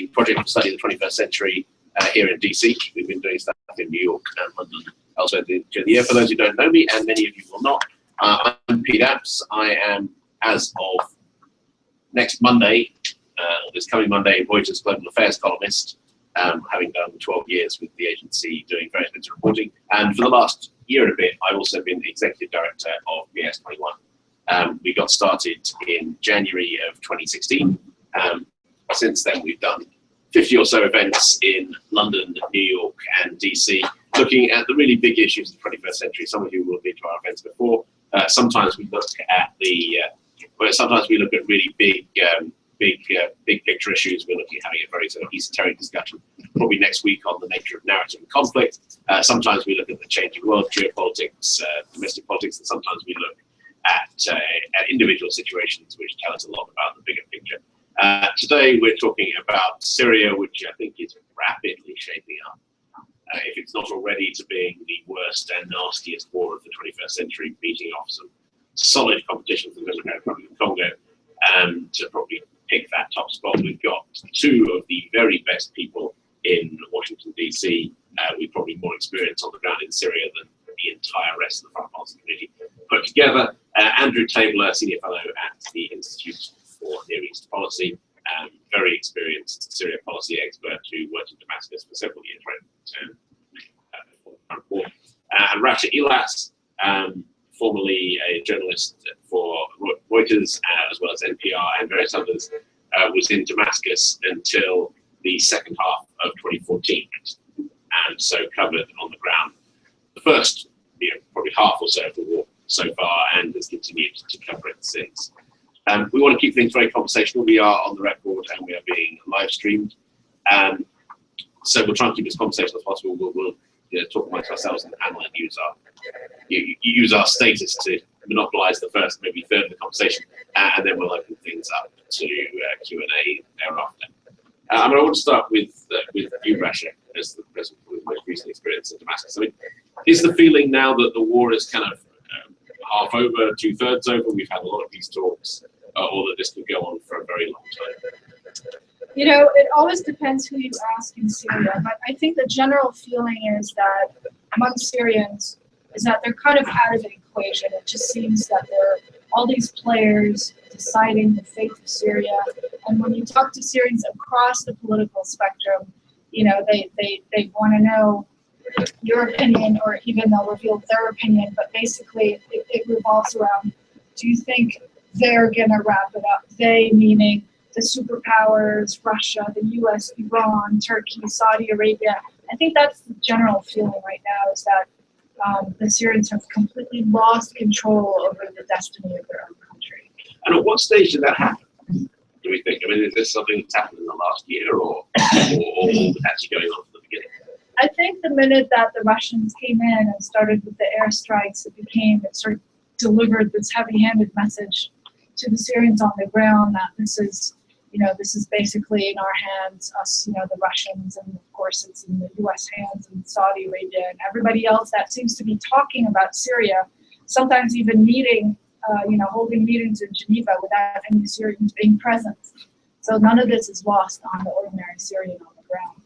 project for study of the 21st century here in DC. We've been doing stuff in New York and London elsewhere during the year. For those who don't know me, and many of you will not, I'm Pete Apps. I am, as of next Monday, this coming Monday, Reuters Global Affairs columnist, having done 12 years with the agency doing various bits of reporting. And for the last year and a bit, I've also been the executive director of PS21. We got started in January of 2016. Since then, we've done 50 or so events in London, New York, and DC, looking at the really big issues of the 21st century. Some of you will have been to our events before. Sometimes we look at sometimes we look at really big picture issues. We're looking at having a very sort of esoteric discussion, probably next week, on the nature of narrative and conflict. Sometimes we look at the changing world, geopolitics, domestic politics, and sometimes we look at individual situations which tell us a lot about the bigger picture. Today we're talking about Syria, which I think is rapidly shaping up, if it's not already, to being the worst and nastiest war of the 21st century, beating off some solid competition from the Democratic Republic of Congo. To probably pick that top spot, we've got two of the very best people in Washington, D.C. With probably more experience on the ground in Syria than the entire rest of the foreign policy committee put together. Andrew Tabler, Senior Fellow at the Institute for Near East Policy, very experienced Syria policy expert who worked in Damascus for several years, and Rasha Elass, formerly a journalist for Reuters, as well as NPR and various others, was in Damascus until the second half of 2014, and so covered on the ground the first, probably half or so of the war so far, and has continued to cover it since. We want to keep things very conversational. We are on the record and we are being live streamed. So we'll try and keep this conversation as possible. We'll talk amongst ourselves in the panel and use our status to monopolize the first, maybe third of the conversation, and then we'll open things up to Q&A thereafter. I want to start with you, Rasha, as the person with most recent experience in Damascus. I mean, is the feeling now that the war is kind of half over, 2/3 over? We've had a lot of these talks, or that this could go on for a very long time? It always depends who you ask in Syria, but I think the general feeling is that among Syrians is that they're kind of out of the equation. It just seems that there are all these players deciding the fate of Syria, and when you talk to Syrians across the political spectrum, they want to know your opinion, or even they'll reveal their opinion, but basically it revolves around, do you think they're gonna wrap it up? They meaning the superpowers, Russia, the US, Iran, Turkey, Saudi Arabia. I think that's the general feeling right now, is that the Syrians have completely lost control over the destiny of their own country. And at what stage did that happen, do we think? I mean, is this something that's happened in the last year, or actually going on from the beginning? I think the minute that the Russians came in and started with the airstrikes, it sort of delivered this heavy-handed message to the Syrians on the ground that this is basically in our hands, us, the Russians, and of course it's in the US hands, and Saudi Arabia and everybody else that seems to be talking about Syria, sometimes even meeting, holding meetings in Geneva without any Syrians being present. So none of this is lost on the ordinary Syrian on the ground.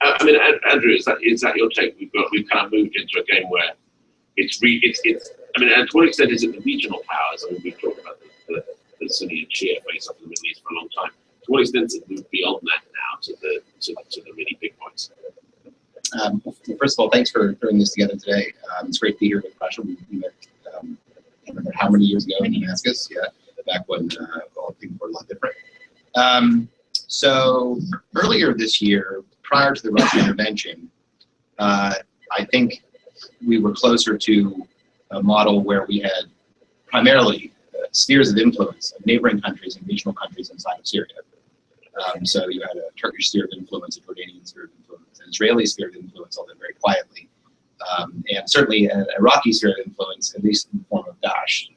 I mean, Andrew, is that your take? We've kind of moved into a game where I mean, and to what extent is it the regional powers? I mean, we've talked about the Sunni and Shia face off in the Middle East for a long time. To what extent has it moved beyond that now to the really big points? First of all, thanks for putting this together today. It's great to be here with Rasha. We met how many years ago in Damascus? Yeah, back when all things were a lot different. So earlier this year, prior to the Russian intervention, I think we were closer to a model where we had primarily spheres of influence of neighboring countries and regional countries inside of Syria. So you had a Turkish sphere of influence, a Jordanian sphere of influence, an Israeli sphere of influence, although very quietly, and certainly an Iraqi sphere of influence, at least in the form of Daesh,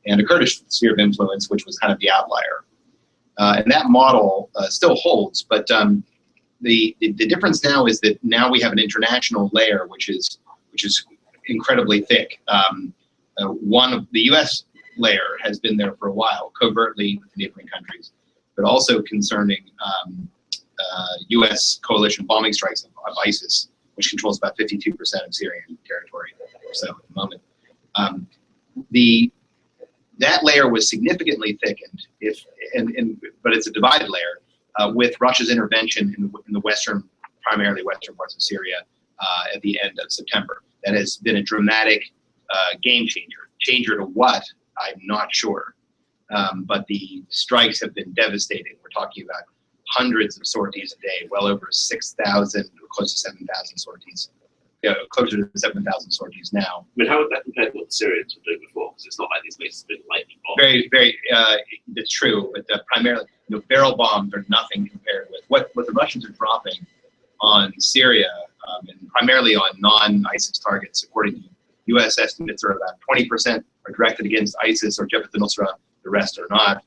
and a Kurdish sphere of influence, which was kind of the outlier. And that model still holds, but the difference now is that now we have an international layer which is incredibly thick. One of the U.S. layer has been there for a while, covertly with neighboring countries. but also concerning U.S. coalition bombing strikes of ISIS, which controls about 52% of Syrian territory or so at the moment. That layer was significantly thickened, but it's a divided layer with Russia's intervention in the western, primarily western parts of Syria at the end of September. That has been a dramatic game changer. Changer to what? I'm not sure. But the strikes have been devastating. We're talking about hundreds of sorties a day, well over 6,000, close to 7,000 sorties. Closer to 7,000 sorties now. I mean, how would that compare to what the Syrians were doing before? Because it's not like these places have been lightning bombed. Very, that's true. But primarily, barrel bombs are nothing compared with what the Russians are dropping on Syria, and primarily on non-ISIS targets. According to U.S. estimates, are about 20% are directed against ISIS or Jabhat al-Nusra. The rest are not.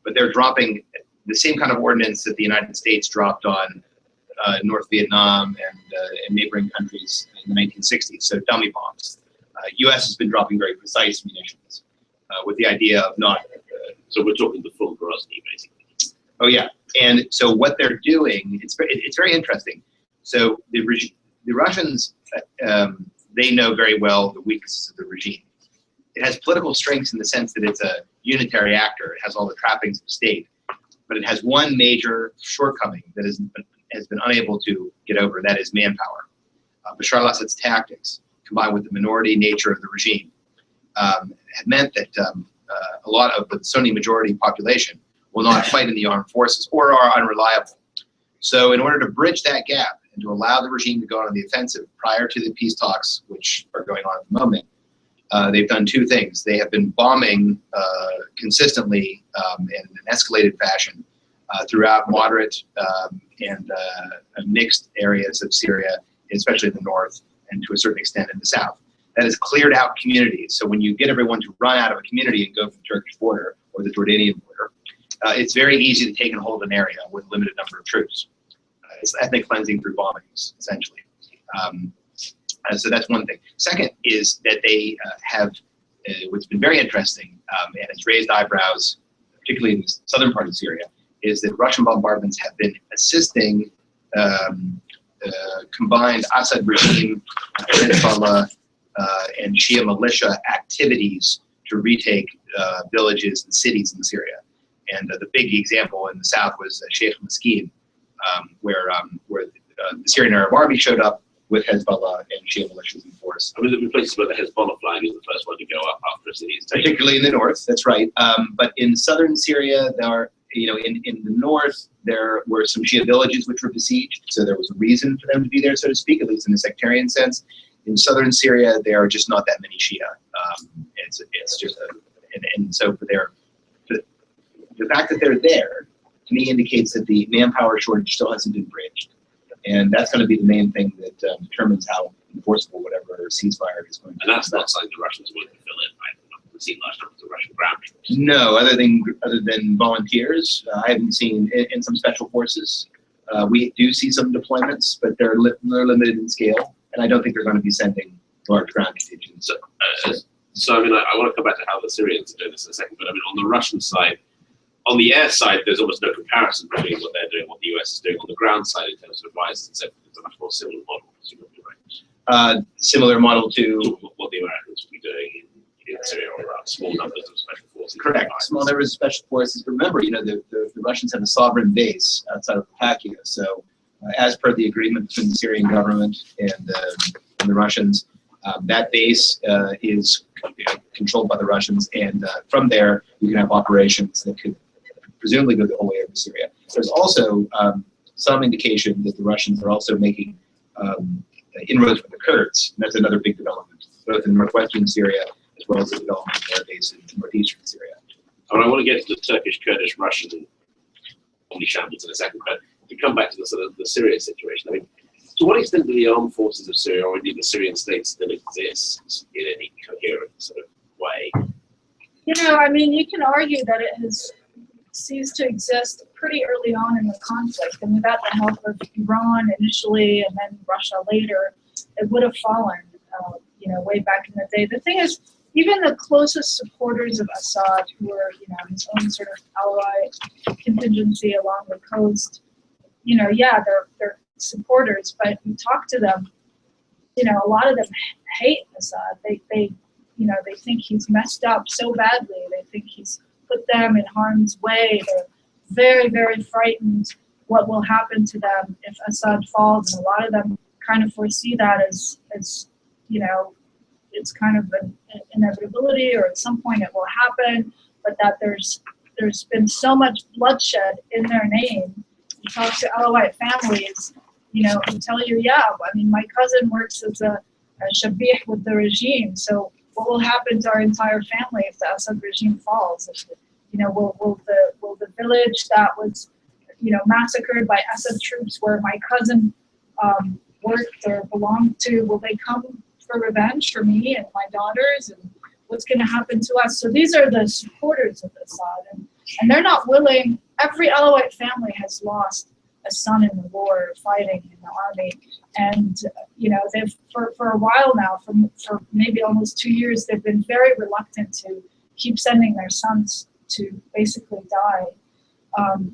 But they're dropping the same kind of ordnance that the United States dropped on North Vietnam and neighboring countries in the 1960s, so dummy bombs. U.S. has been dropping very precise munitions with the idea of not... so we're talking the full Grozny, basically. Oh, yeah. And so what they're doing, it's very interesting. So the Russians, they know very well the weaknesses of the regime. It has political strengths in the sense that it's a unitary actor. It has all the trappings of state. But it has one major shortcoming that has been unable to get over, and that is manpower. Bashar al-Assad's tactics, combined with the minority nature of the regime, have meant that a lot of the Sunni majority population will not fight in the armed forces or are unreliable. So in order to bridge that gap and to allow the regime to go on the offensive prior to the peace talks, which are going on at the moment, they've done two things. They have been bombing consistently in an escalated fashion throughout moderate and mixed areas of Syria, especially in the north and to a certain extent in the south. That has cleared out communities. So when you get everyone to run out of a community and go from the Turkish border or the Jordanian border, it's very easy to take and hold an area with a limited number of troops. It's ethnic cleansing through bombings, essentially. So that's one thing. Second is that they have, what's been very interesting and has raised eyebrows, particularly in the southern part of Syria, is that Russian bombardments have been assisting combined Assad regime, Hezbollah, and Shia militia activities to retake villages and cities in Syria. And the big example in the south was Sheikh Meskin, where the Syrian Arab Army showed up with Hezbollah and Shia militias in force. I mean, there have been places where the Hezbollah flag is the first one to go up after a city is taken. Particularly in the north, that's right. But in southern Syria, there are, in the north, there were some Shia villages which were besieged, so there was a reason for them to be there, so to speak, at least in a sectarian sense. In southern Syria, there are just not that many Shia. It's just, and so for the fact that they're there, to me, indicates that the manpower shortage still hasn't been bridged. And that's going to be the main thing that determines how enforceable whatever ceasefire is going to be. And that's not something the Russians are willing to fill in, right? We're not going to see large numbers of Russian ground troops. No, other than volunteers. I haven't seen in some special forces. We do see some deployments, but they're limited in scale, and I don't think they're going to be sending large ground contingents. So I mean, I want to come back to how the Syrians are doing this in a second, but I mean, on the Russian side, on the air side, there's almost no comparison between what they're doing and what the US is doing. On the ground side, in terms of advice, it's a much more similar model, presumably, right? Similar model to what the Americans would be doing in Syria, or small numbers of special forces. Correct. Small numbers of special forces. But remember, the Russians have a sovereign base outside of Latakia. So, as per the agreement between the Syrian government and the Russians, that base is controlled by the Russians, and from there, you can have operations that could presumably go the whole way over Syria. There's also some indication that the Russians are also making inroads with the Kurds, and that's another big development, both in northwestern Syria as well as the development of their base in northeastern Syria. And I want to get to the Turkish, Kurdish, Russian shambles in a second, but to come back to the sort of the Syria situation, I mean, to what extent do the armed forces of Syria, or indeed the Syrian state, still exist in any coherent sort of way? I mean, you can argue that it has ceased to exist pretty early on in the conflict, and without the help of Iran initially and then Russia later, it would have fallen, way back in the day. The thing is, even the closest supporters of Assad, who are, you know, his own sort of ally contingency along the coast, you know, yeah, they're supporters, but you talk to them, you know, a lot of them hate Assad. They you know, they think he's messed up so badly. They think he's put them in harm's way. They're very, very frightened what will happen to them if Assad falls, and a lot of them kind of foresee that as you know, it's kind of an inevitability, or at some point it will happen, but that there's been so much bloodshed in their name. You talk to Alawite families, you know, who tell you, yeah, I mean, my cousin works as a shabih with the regime, so what will happen to our entire family if the Assad regime falls? You know, will the village that was, you know, massacred by Assad troops where my cousin worked or belonged to, will they come for revenge for me and my daughters? And what's going to happen to us? So these are the supporters of Assad, and they're not willing. Every Alawite family has lost a son in the war, fighting in the army, and you know, they've for a while now, for maybe almost 2 years, they've been very reluctant to keep sending their sons to basically die.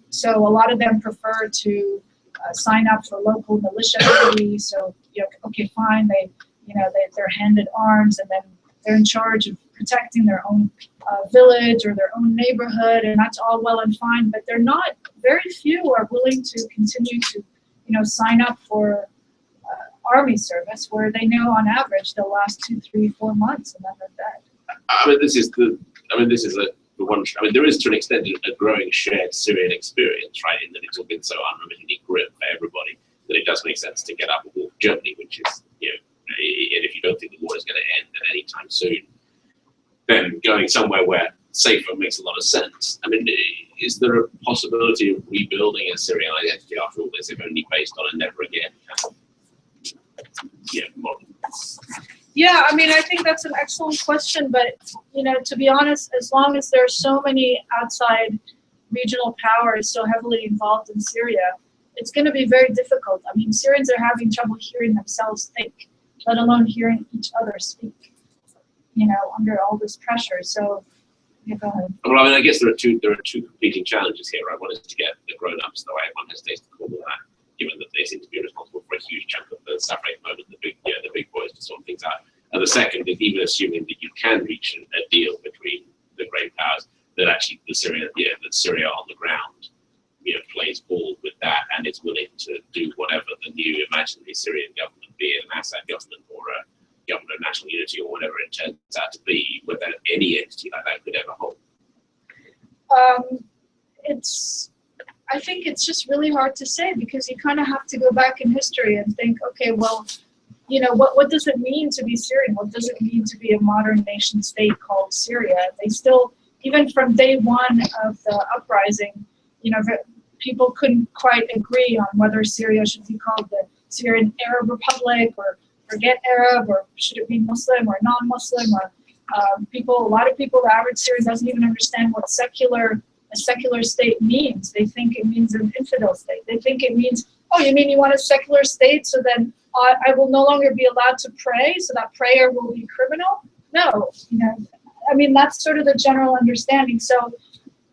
So a lot of them prefer to sign up for local militia activity. So, you know, okay, fine, they're handed arms, and then they're in charge of protecting their own village or their own neighborhood, and that's all well and fine. But they're not. Very few are willing to continue to, you know, sign up for army service, where they know on average they'll last 2, 3, 4 months, and then they're dead. I mean, this is the one. I mean, there is to an extent a growing shared Syrian experience, right? In that it's all been so unremittingly grim for everybody that it does make sense to get up and walk Germany, which is, you know, and if you don't think the war is going to end at any time soon, then going somewhere where safer makes a lot of sense. I mean, is there a possibility of rebuilding a Syrian identity after all this, if only based on a never again model? Yeah, I mean, I think that's an excellent question, but, you know, to be honest, as long as there are so many outside regional powers so heavily involved in Syria, it's going to be very difficult. I mean, Syrians are having trouble hearing themselves think, let alone hearing each other speak, you know, under all this pressure. So, yeah, go ahead. Well, I mean, I guess there are two competing challenges here, right? One is to get the grown-ups, though one hesitates to call them that, given that they seem to be responsible for a huge chunk of the suffering at the moment, the big boys to sort things out. And the second is, even assuming that you can reach a deal between the great powers, that actually that Syria on the ground, you know, plays ball with that and is willing to do whatever the new imaginary Syrian government, be it an Assad government or a government of national unity or whatever it turns out to be, whether any entity like that could ever hold. I think it's just really hard to say, because you kind of have to go back in history and think, okay, well, you know, what does it mean to be Syrian? What does it mean to be a modern nation state called Syria? They still, even from day one of the uprising, you know, people couldn't quite agree on whether Syria should be called the Syrian Arab Republic or forget Arab, or should it be Muslim or non-Muslim, or a lot of people, the average Syrian doesn't even understand what a secular state means. They think it means an infidel state. They think it means, oh, you mean you want a secular state, so then I will no longer be allowed to pray, so that prayer will be criminal? No, you know, I mean, that's sort of the general understanding. So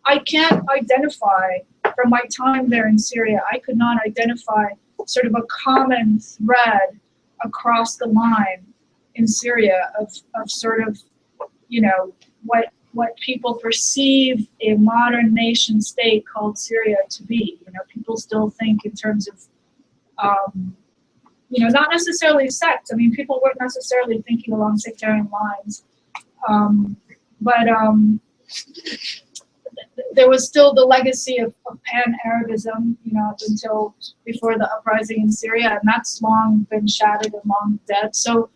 I can't identify, from my time there in Syria, I could not identify sort of a common thread across the line in Syria of sort of, you know, what people perceive a modern nation state called Syria to be. You know, people still think in terms of, you know, not necessarily sect. I mean, people weren't necessarily thinking along sectarian lines, but there was still the legacy of pan-Arabism, you know, up until before the uprising in Syria, and that's long been shattered and long dead. So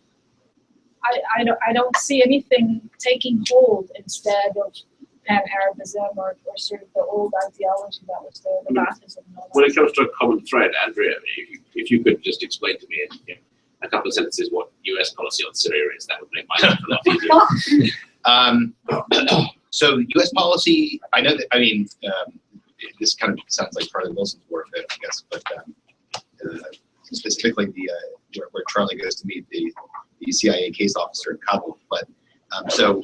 I don't see anything taking hold instead of pan-Arabism or sort of the old ideology that was there, the Baathism. When it comes to a common thread, Andrea, if you could just explain to me in a couple of sentences what U.S. policy on Syria is, that would make my life a lot easier. So U.S. policy, I know that, I mean, this kind of sounds like Charlie Wilson's warfare, I guess, but specifically where Charlie goes to meet the CIA case officer in Kabul. But So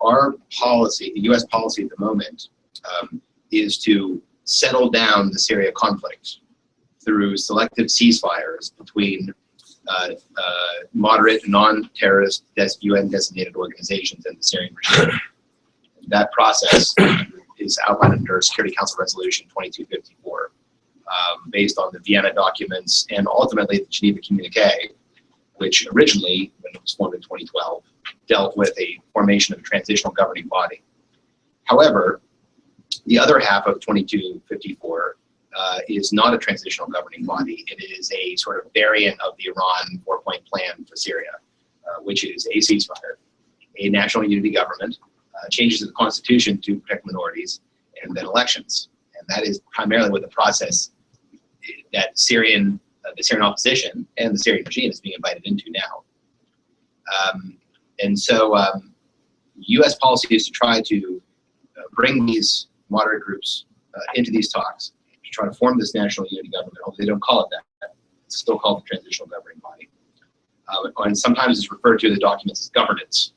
our policy, the U.S. policy at the moment, is to settle down the Syria conflict through selective ceasefires between moderate, non-terrorist UN-designated organizations and the Syrian regime. That process is outlined under Security Council Resolution 2254, based on the Vienna documents and ultimately the Geneva Communique, which originally, when it was formed in 2012, dealt with a formation of a transitional governing body. However, the other half of 2254 is not a transitional governing body. It is a sort of variant of the Iran four-point plan for Syria, which is a ceasefire, a national unity government, changes in the constitution to protect minorities, and then elections. And that is primarily what the process that the Syrian opposition and the Syrian regime is being invited into now. And so U.S. policy is to try to bring these moderate groups into these talks to try to form this national unity government, although they don't call it that. It's still called the transitional governing body. And sometimes it's referred to in the documents as governance.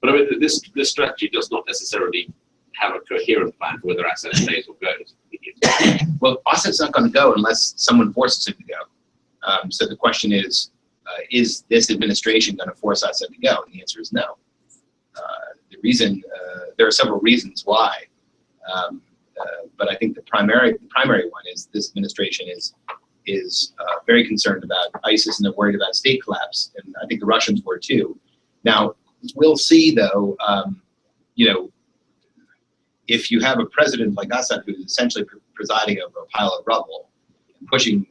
But I mean, this strategy does not necessarily have a coherent plan for whether Assad stays or goes. Well, Assad's not going to go unless someone forces him to go. So the question is this administration going to force Assad to go? And the answer is no. The reason, there are several reasons why, but I think the primary one is this administration is very concerned about ISIS and they're worried about state collapse, and I think the Russians were too. Now we'll see, though. If you have a president like Assad who's essentially presiding over a pile of rubble, and pushing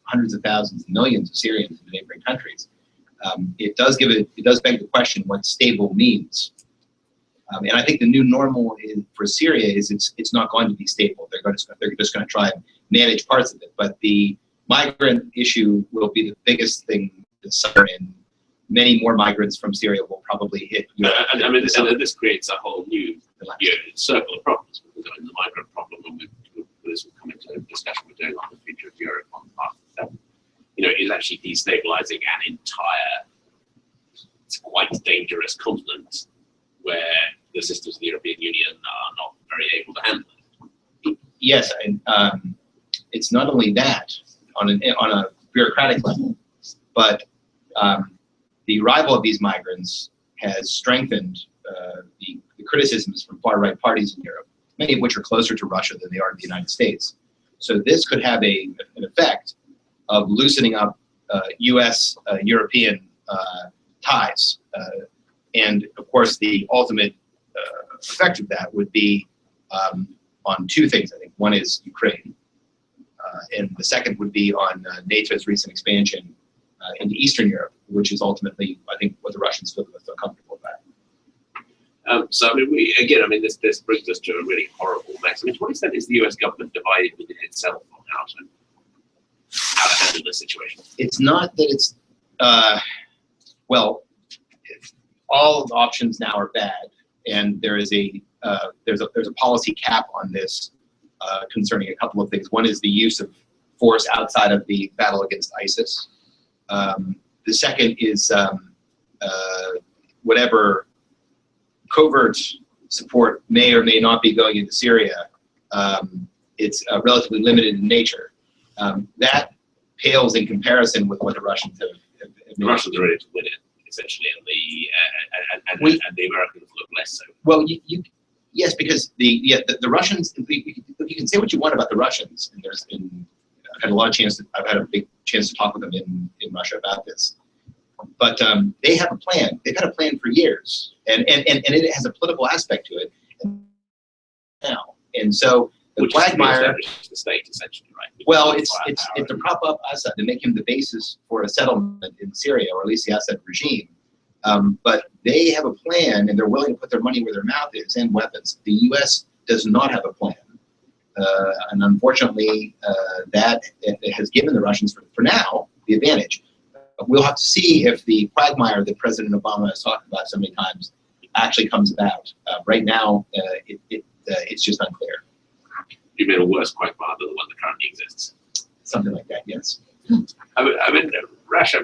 hundreds of thousands, millions of Syrians into neighboring countries, it does beg the question what stable means. And I think the new normal for Syria is it's not going to be stable. They're just going to try and manage parts of it. But the migrant issue will be the biggest thing this summer, and many more migrants from Syria will probably hit Europe. I mean, this creates a whole new circle of problems, because I mean, the migrant problem, and this will come into a discussion we're doing on the future of Europe on part 7, is actually destabilizing an entire, it's quite dangerous continent where the systems of the European Union are not very able to handle it. Yes, and it's not only that on a bureaucratic level, but the arrival of these migrants has strengthened the criticisms from far-right parties in Europe, many of which are closer to Russia than they are to the United States. So this could have an effect of loosening up U.S.-European ties. And of course, the ultimate effect of that would be on two things, I think. One is Ukraine, and the second would be on NATO's recent expansion into Eastern Europe, which is ultimately, I think, what the Russians feel comfortable about. So, I mean, this brings us to a really horrible mess. I mean, to what extent is the U.S. government divided within itself on how to handle this situation? It's not that it's, well, all of the options now are bad, and there's a policy cap on this concerning a couple of things. One is the use of force outside of the battle against ISIS. The second is whatever covert support may or may not be going into Syria, it's relatively limited in nature. That pales in comparison with what the Russians have the Russians are ready to win it, essentially, and the Americans look less so. Well, yes, because the Russians, you can say what you want about the Russians, and I've had a big chance to talk with them in Russia about this. But they have a plan. They've had a plan for years, and it has a political aspect to it now. And so the quagmire, the state, essentially, right? Well, it's to prop up Assad, to make him the basis for a settlement in Syria, or at least the Assad regime. But they have a plan, and they're willing to put their money where their mouth is, and weapons. The U.S. does not have a plan. And unfortunately, that has given the Russians, for now, the advantage. We'll have to see if the quagmire that President Obama has talked about so many times actually comes about. Right now, it's just unclear. You mean a worse quagmire than the one that currently exists? Something like that, yes. I mean, Rasha,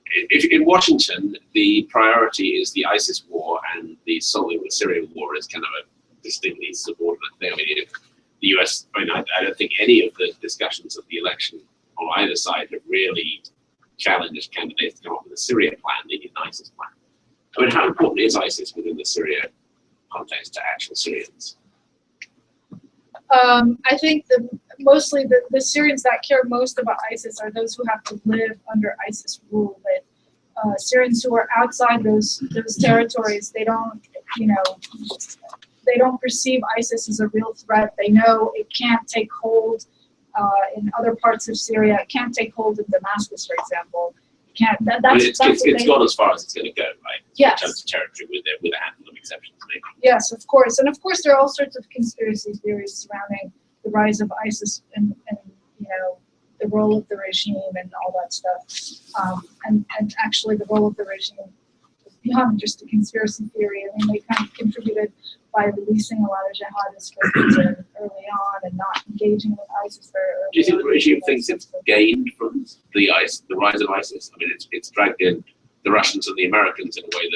if in Washington, the priority is the ISIS war, and the Syria war is kind of a distinctly subordinate thing. I mean, if the US, I don't think any of the discussions of the election on either side have really challenged candidates to come up with a Syria plan, they need an ISIS plan. I mean, how important is ISIS within the Syria context to actual Syrians? I think mostly the Syrians that care most about ISIS are those who have to live under ISIS rule. But Syrians who are outside those territories, they don't, they don't perceive ISIS as a real threat. They know it can't take hold in other parts of Syria. It can't take hold in Damascus, for example. It can't. It's gone as far as it's going to go, right? Yes. In terms of territory, with a handful of exceptions, maybe. Yes, of course, and of course there are all sorts of conspiracy theories surrounding the rise of ISIS and the role of the regime and all that stuff. And actually the role of the regime is beyond just a conspiracy theory. I mean, they kind of contributed by releasing a lot of jihadists early on and not engaging with ISIS very early. Do you think the regime thinks it's gained from the rise of ISIS? I mean, it's dragged in the Russians and the Americans in a way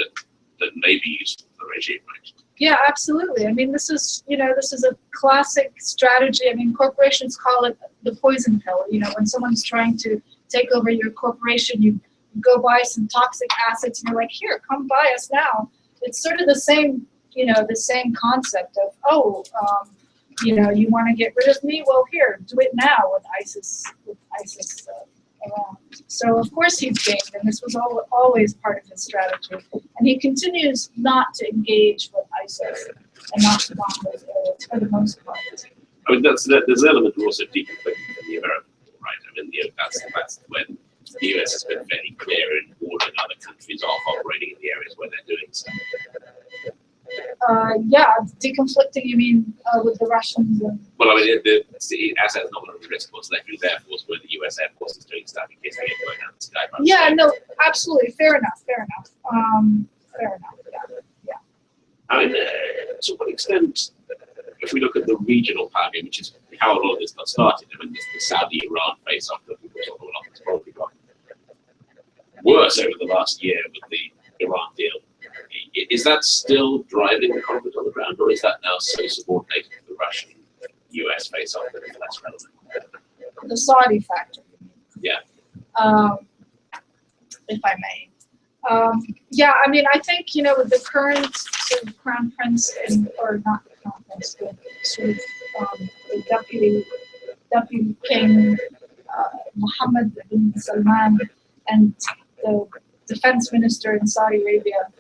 that may be useful for the regime, right? Yeah, absolutely. I mean, this is a classic strategy. I mean, corporations call it the poison pill. When someone's trying to take over your corporation, you go buy some toxic assets and you're like, here, come buy us now. It's sort of the same, the same concept of, you want to get rid of me? Well, here, do it now with ISIS around. So of course he's gained, and this was always part of his strategy. And he continues not to engage with ISIS and not to bomb those areas for the most part. I mean, there's an element of also deconflicting in the American war, right? I mean, that's when the US has been fairly clear in warning other countries off operating in the areas where they're doing so. Yeah, deconflicting, you mean with the Russians? Well, I mean, the Assad's not going to risk what's left of his Air Force where the US Air Force is doing stuff in case they get going down the sky. Yeah, no, absolutely. Fair enough. Yeah. I mean, to what extent, if we look at the regional power game, which is how a lot of this got started, I mean, the Saudi-Iran face-off that we talk about has probably got worse over the last year with the Iran deal. Is that still driving the conflict on the ground, or is that now so subordinated to the Russian-US face-off that it's less relevant? The Saudi factor. Yeah. If I may. Yeah, I mean, I think, with the current sort of crown prince, or not the crown prince, but sort of the deputy king, Mohammed bin Salman, and the defense minister in Saudi Arabia,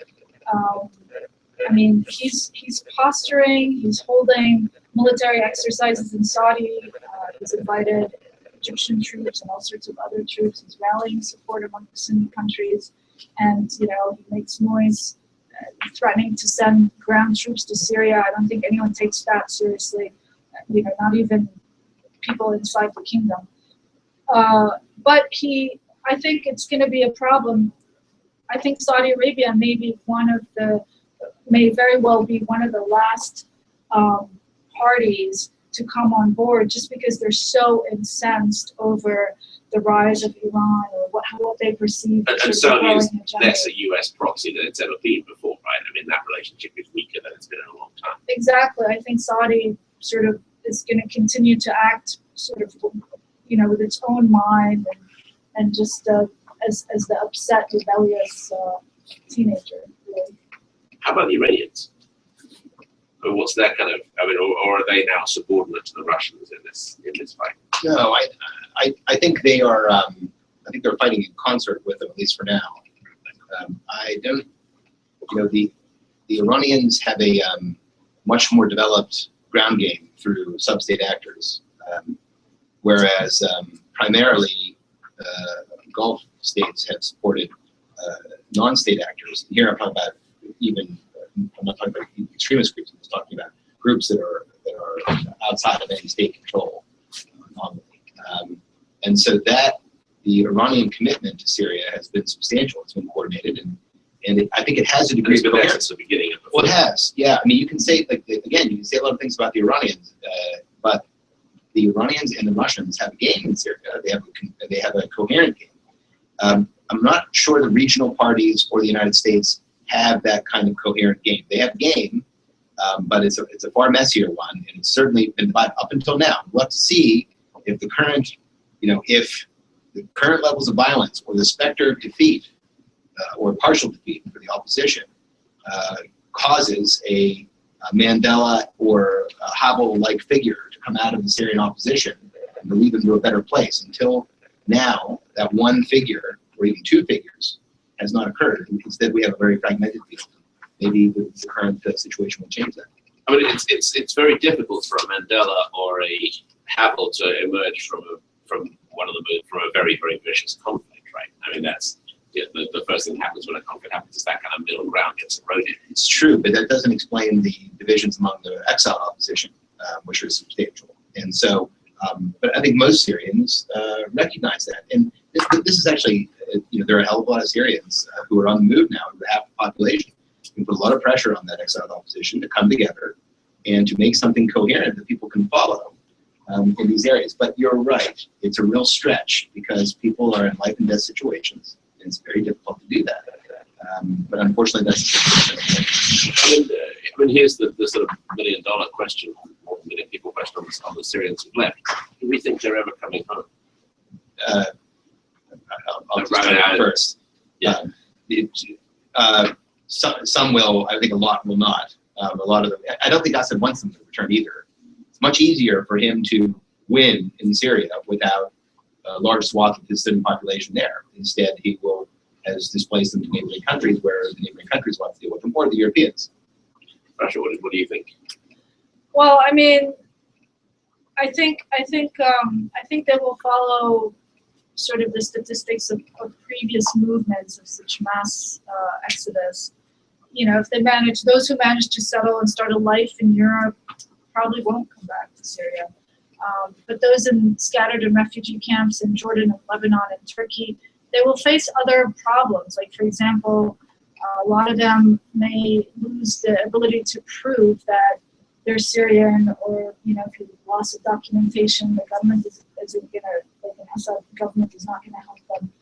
I mean, he's posturing, he's holding military exercises in Saudi, he's invited Egyptian troops and all sorts of other troops, he's rallying support among the Sunni countries, and, he makes noise, threatening to send ground troops to Syria. I don't think anyone takes that seriously, not even people inside the kingdom. But I think it's going to be a problem. I think Saudi Arabia may very well be one of the last parties to come on board, just because they're so incensed over the rise of Iran or what they perceive as and Saudi is less a US proxy than it's ever been before, right? I mean, that relationship is weaker than it's been in a long time. Exactly. I think Saudi sort of is going to continue to act sort of, with its own mind and just as the upset, rebellious teenager. Really. How about the Iranians? Or what's that kind of? I mean, or are they now subordinate to the Russians in this fight? No, I think they are. I think they're fighting in concert with them, at least for now. I don't. The Iranians have a much more developed ground game through sub-state actors, whereas primarily Gulf states have supported non-state actors. And here I'm talking about I'm not talking about extremist groups. I'm just talking about groups that are outside of any state control normally. And so that the Iranian commitment to Syria has been substantial. It's been coordinated, and I think it has a degree of coherence. Since the beginning of the Well, it has. Yeah, I mean, you can say you can say a lot of things about the Iranians, but the Iranians and the Russians have a game in Syria. They have a coherent game. I'm not sure the regional parties or the United States have that kind of coherent game. They have game, but it's a far messier one, and it's certainly been divided up until now. We'll have to see if the current, if the current levels of violence or the specter of defeat or partial defeat for the opposition causes a Mandela or a Havel-like figure to come out of the Syrian opposition and to lead them to a better place. Until now, that one figure, or even two figures, has not occurred. Instead, we have a very fragmented field. Maybe the current situation will change that. I mean, it's very difficult for a Mandela or a Havel to emerge from a very, very vicious conflict, right? I mean, that's the first thing that happens when a conflict happens is that kind of middle ground gets eroded. It's true, but that doesn't explain the divisions among the exiled opposition, which are substantial. And so, but I think most Syrians recognize that. And this is actually, there are a hell of a lot of Syrians who are on the move now, who half the population. You can put a lot of pressure on that exiled opposition to come together and to make something coherent that people can follow in these areas. But you're right, it's a real stretch because people are in life and death situations. And it's very difficult to do that. But unfortunately, that's. I mean, here's the sort of $1 million question, or $1 million people question on the Syrians who've left. Do we think they're ever coming home? I'll just tell you first. Yeah. Some will. I think a lot will not. A lot of them. I don't think Assad wants them to return either. It's much easier for him to win in Syria without a large swath of his civilian population there. Instead, he has displaced them to neighboring countries where the neighboring countries want to deal with them, or the Europeans. Rasha, what do you think? Well, I mean, I think they will follow sort of the statistics of previous movements of such mass exodus. If those who manage to settle and start a life in Europe probably won't come back to Syria. But those scattered in refugee camps in Jordan and Lebanon and Turkey, they will face other problems. Like, for example, a lot of them may lose the ability to prove that they're Syrian, or if you lost of documentation, the government isn't going to, the Assad government is not going to help them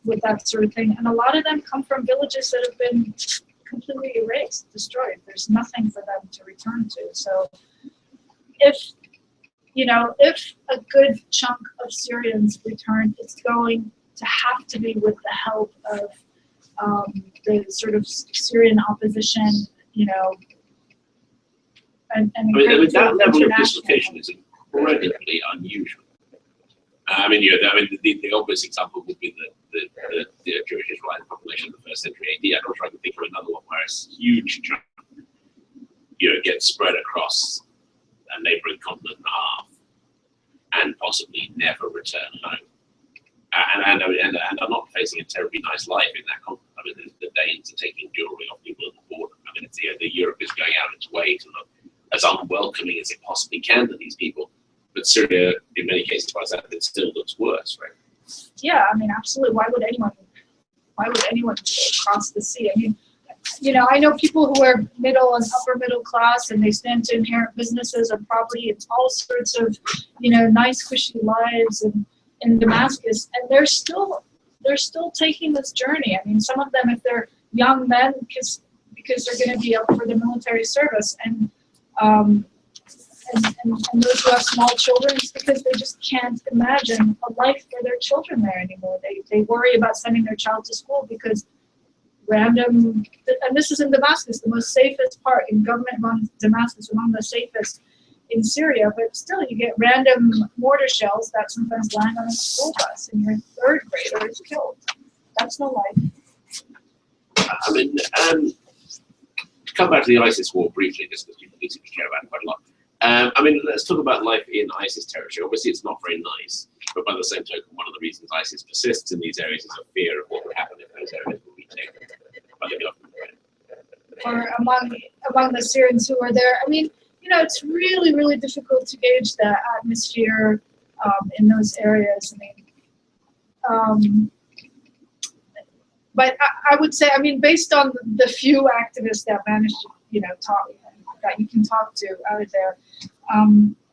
with that sort of thing. And a lot of them come from villages that have been completely erased, destroyed. There's nothing for them to return to. So if a good chunk of Syrians return, it's going to have to be with the help of the sort of Syrian opposition, and that level of dislocation is incredibly unusual. The obvious example would be the Jewish Israelite population in the first century AD. I'm not trying to think of another one where a huge chunk, gets spread across a neighboring continent and a half, and possibly never return home. And are not facing a terribly nice life in that continent. The Danes are taking jewelry off people at the border. The Europe is going out its way to look as unwelcoming as it possibly can to these people. But Syria, in many cases, by that, it still looks worse, right? Yeah, absolutely. Why would anyone cross the sea? I know people who are middle and upper middle class, and they stand to inherit businesses and property and all sorts of, nice, cushy lives in Damascus, and they're still taking this journey. Some of them, if they're young men, because they're going to be up for the military service, and those who have small children, it's because they just can't imagine a life for their children there anymore. They worry about sending their child to school because and this is in Damascus, the most safest part in government-run Damascus, among the safest in Syria, but still you get random mortar shells that sometimes land on a school bus and your third grader is killed. That's no life. To come back to the ISIS war briefly, just because people seem to care about it quite a lot. Let's talk about life in ISIS territory. Obviously, it's not very nice, but by the same token, one of the reasons ISIS persists in these areas is a fear of what would happen if those areas were retaken by the government. Or among the Syrians who are there, it's really, really difficult to gauge the atmosphere in those areas. But I would say, based on the few activists that managed to, talk, that you can talk to out of there,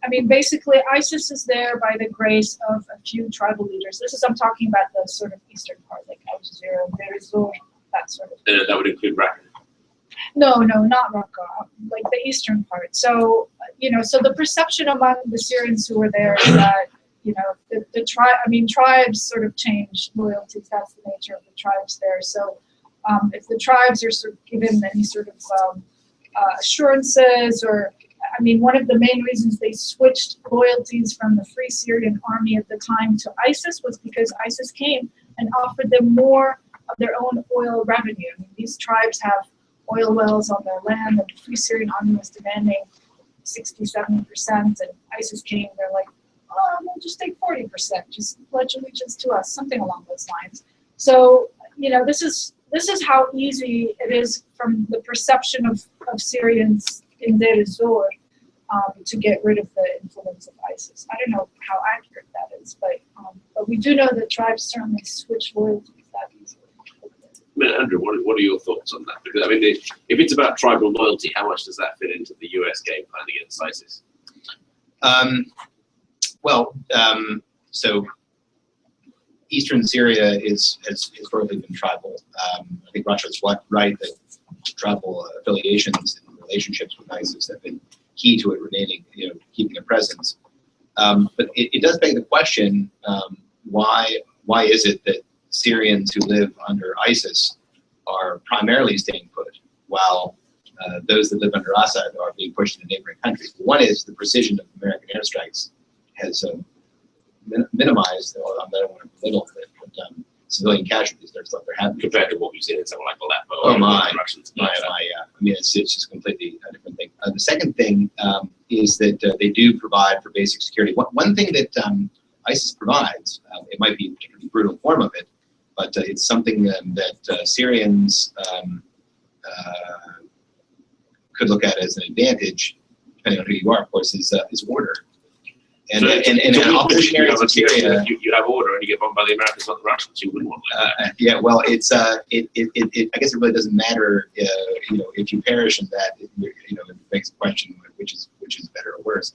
I mean, basically, ISIS is there by the grace of a few tribal leaders. I'm talking about the sort of eastern part, like Al-Jazeera, Deir ez-Zor, that sort of thing. That would include Raqqa. No, not Raqqa, like the eastern part. So, so the perception among the Syrians who were there is that, tribes sort of change loyalties. That's the nature of the tribes there. So, if the tribes are sort of given any sort of assurances, or, one of the main reasons they switched loyalties from the Free Syrian Army at the time to ISIS was because ISIS came and offered them more of their own oil revenue. These tribes have oil wells on their land, and the Free Syrian Army was demanding 60-70%, and ISIS came, they're like, oh, we'll just take 40%, just pledge allegiance to us, something along those lines. So, this is how easy it is from the perception of Syrians in Deir ez-Zor to get rid of the influence of ISIS. I don't know how accurate that is, but we do know that tribes certainly switch loyalties that easily. Andrew, what are your thoughts on that? Because if it's about tribal loyalty, how much does that fit into the US game plan against ISIS? So Eastern Syria has historically been tribal. I think Russia's right that tribal affiliations and relationships with ISIS have been key to it remaining, keeping a presence. But it does beg the question: why is it that Syrians who live under ISIS are primarily staying put, while those that live under Assad are being pushed into neighboring countries? One is the precision of American airstrikes has minimized, I don't want to belittle it, but civilian casualties. They're happening compared to what we've seen in somewhere like Aleppo. Oh my, yeah. It's just completely a different thing. The second thing is that they do provide for basic security. One thing that ISIS provides, it might be a particularly brutal form of it, but it's something that Syrians could look at as an advantage, depending on who you are, of course, is order. And an opposition area in Syria, you have order, and you get bombed by the Americans, not the Russians. You wouldn't want that. Yeah, well, I guess it really doesn't matter, if you perish in that. It makes a question which is better or worse.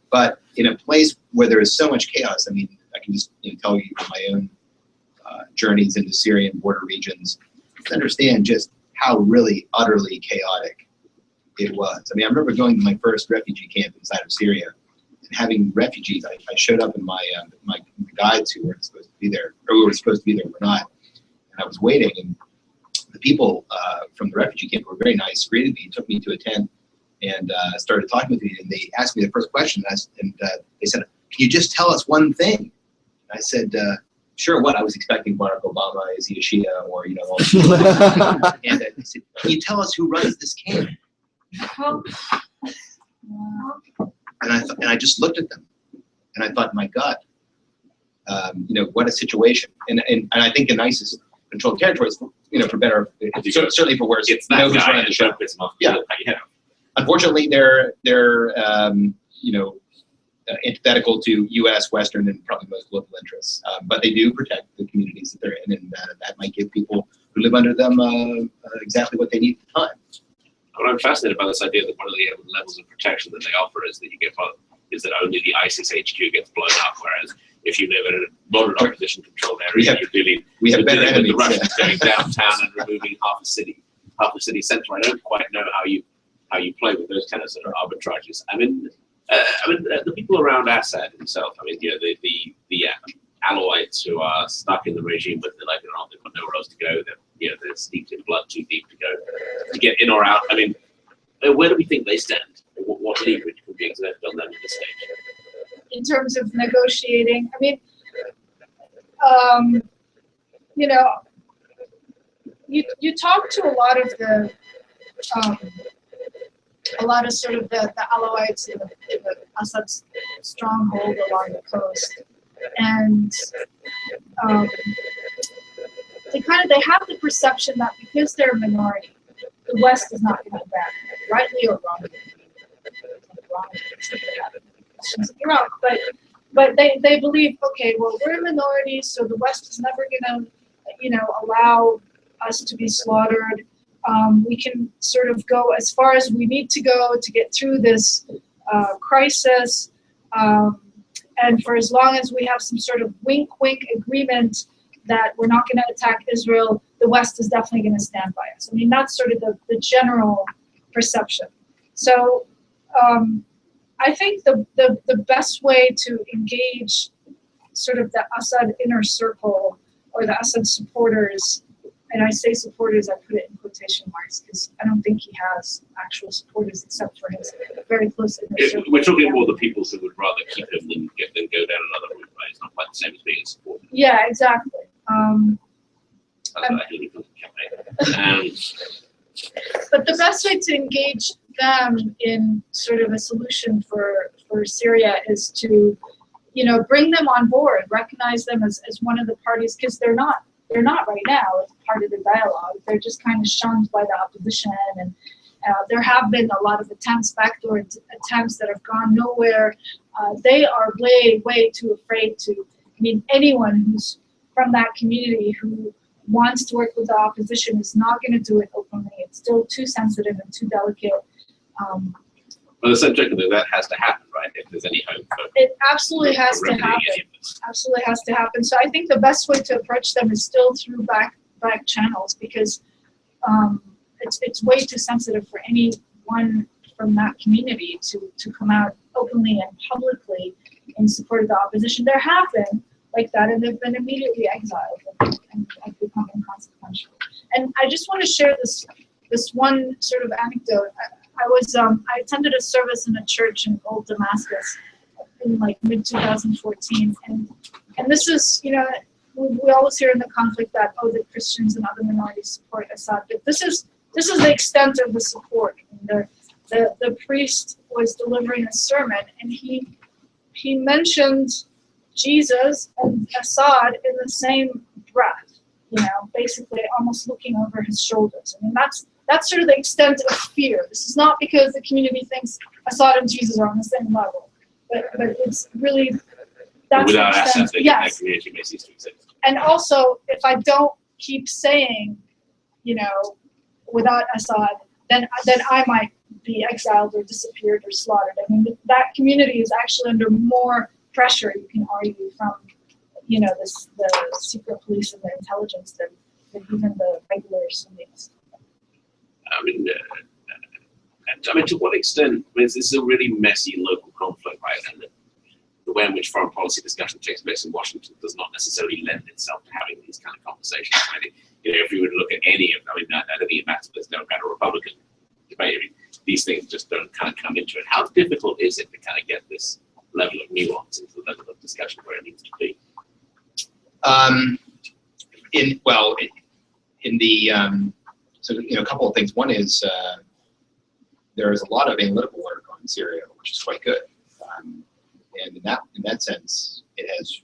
But in a place where there is so much chaos, I can just tell you from my own journeys into Syrian border regions to understand just how really utterly chaotic it was. I remember going to my first refugee camp inside of Syria. Having refugees, I showed up in my guides who weren't supposed to be there, or who were supposed to be there were not, and I was waiting, and the people from the refugee camp were very nice, greeted me, took me to a tent, and started talking with me, and they asked me the first question, and they said, "Can you just tell us one thing?" And I said, "Sure, what?" I was expecting Barack Obama, is he a Shia, or all and they said, "Can you tell us who runs this camp?" And I just looked at them, and I thought, my God, what a situation. And I think in ISIS-controlled territories, for better, certainly for worse, it's that who's running the show. Yeah. Unfortunately, they're antithetical to U.S., Western, and probably most local interests. But they do protect the communities that they're in, and that might give people who live under them exactly what they need at the time. What I'm fascinated by this idea that one of the levels of protection that they offer is that that only the ISIS HQ gets blown up, whereas if you live in a moderate opposition controlled area, we have better enemies. The Russians going downtown and removing half the city centre. I don't quite know how you play with those kind of sort of arbitrages. The people around Assad himself. The Alawites who are stuck in the regime, but they've got nowhere else to go. They're steeped in blood, too deep to get in or out. Where do we think they stand? What leverage could be exerted on them at this stage? In terms of negotiating, you talk to a lot of the sort of the Alawites in the Assad's stronghold along the coast, and they have the perception that because they're a minority, the West is not going to back them, rightly or wrongly. But they believe, okay, well, we're a minority, so the West is never going to, allow us to be slaughtered. We can sort of go as far as we need to go to get through this crisis, and for as long as we have some sort of wink-wink agreement that we're not going to attack Israel, the West is definitely going to stand by us. I mean, that's sort of the general perception. So I think the best way to engage sort of the Assad inner circle or the Assad supporters, and I say supporters, I put it in quotation marks because I don't think he has actual supporters except for his very close inner circle. We're talking more the people who would rather keep him than go down another route, right? It's not quite the same as being a supporter. Yeah, exactly. But the best way to engage them in sort of a solution for Syria is to, you know, bring them on board, recognize them as one of the parties, because they're not right now as part of the dialogue. They're just kind of shunned by the opposition, and there have been a lot of attempts, backdoor attempts that have gone nowhere. They are way too afraid to. I mean, anyone who's from that community who wants to work with the opposition is not going to do it openly. It's still too sensitive and too delicate. Well, the same token, that has to happen, right? If there's any hope for it absolutely has to happen. Absolutely has to happen. So I think the best way to approach them is still through back channels, because it's way too sensitive for anyone from that community to come out openly and publicly in support of the opposition. There have been like that, and they've been immediately exiled and become inconsequential. And I just want to share this one sort of anecdote. I attended a service in a church in old Damascus in like mid-2014, and this is, you know, we always hear in the conflict that, oh, the Christians and other minorities support Assad, but this is the extent of the support. The priest was delivering a sermon, and he mentioned Jesus and Assad in the same breath, you know, basically almost looking over his shoulders. I mean, that's sort of the extent of fear. This is not because the community thinks Assad and Jesus are on the same level, but it's really that's without the extent. Assad, Yes. that community may cease to exist. And also, if I don't keep saying, you know, without Assad, then I might be exiled or disappeared or slaughtered. I mean, that community is actually under more pressure, you can argue, from, you know, the secret police and the intelligence than even the regular Sunnis. I mean, to what extent? I mean, this is a really messy local conflict, right? And the way in which foreign policy discussion takes place in Washington does not necessarily lend itself to having these kind of conversations. Right? You know, if you were to look at any of, I don't think it matters if there's Democrat or Republican debate. I mean, these things just don't kind of come into it. How difficult is it to kind of get this level of nuance into the level of discussion where it needs to be? So, you know, a couple of things. One is there is a lot of analytical work on Syria, which is quite good, and in that sense, it has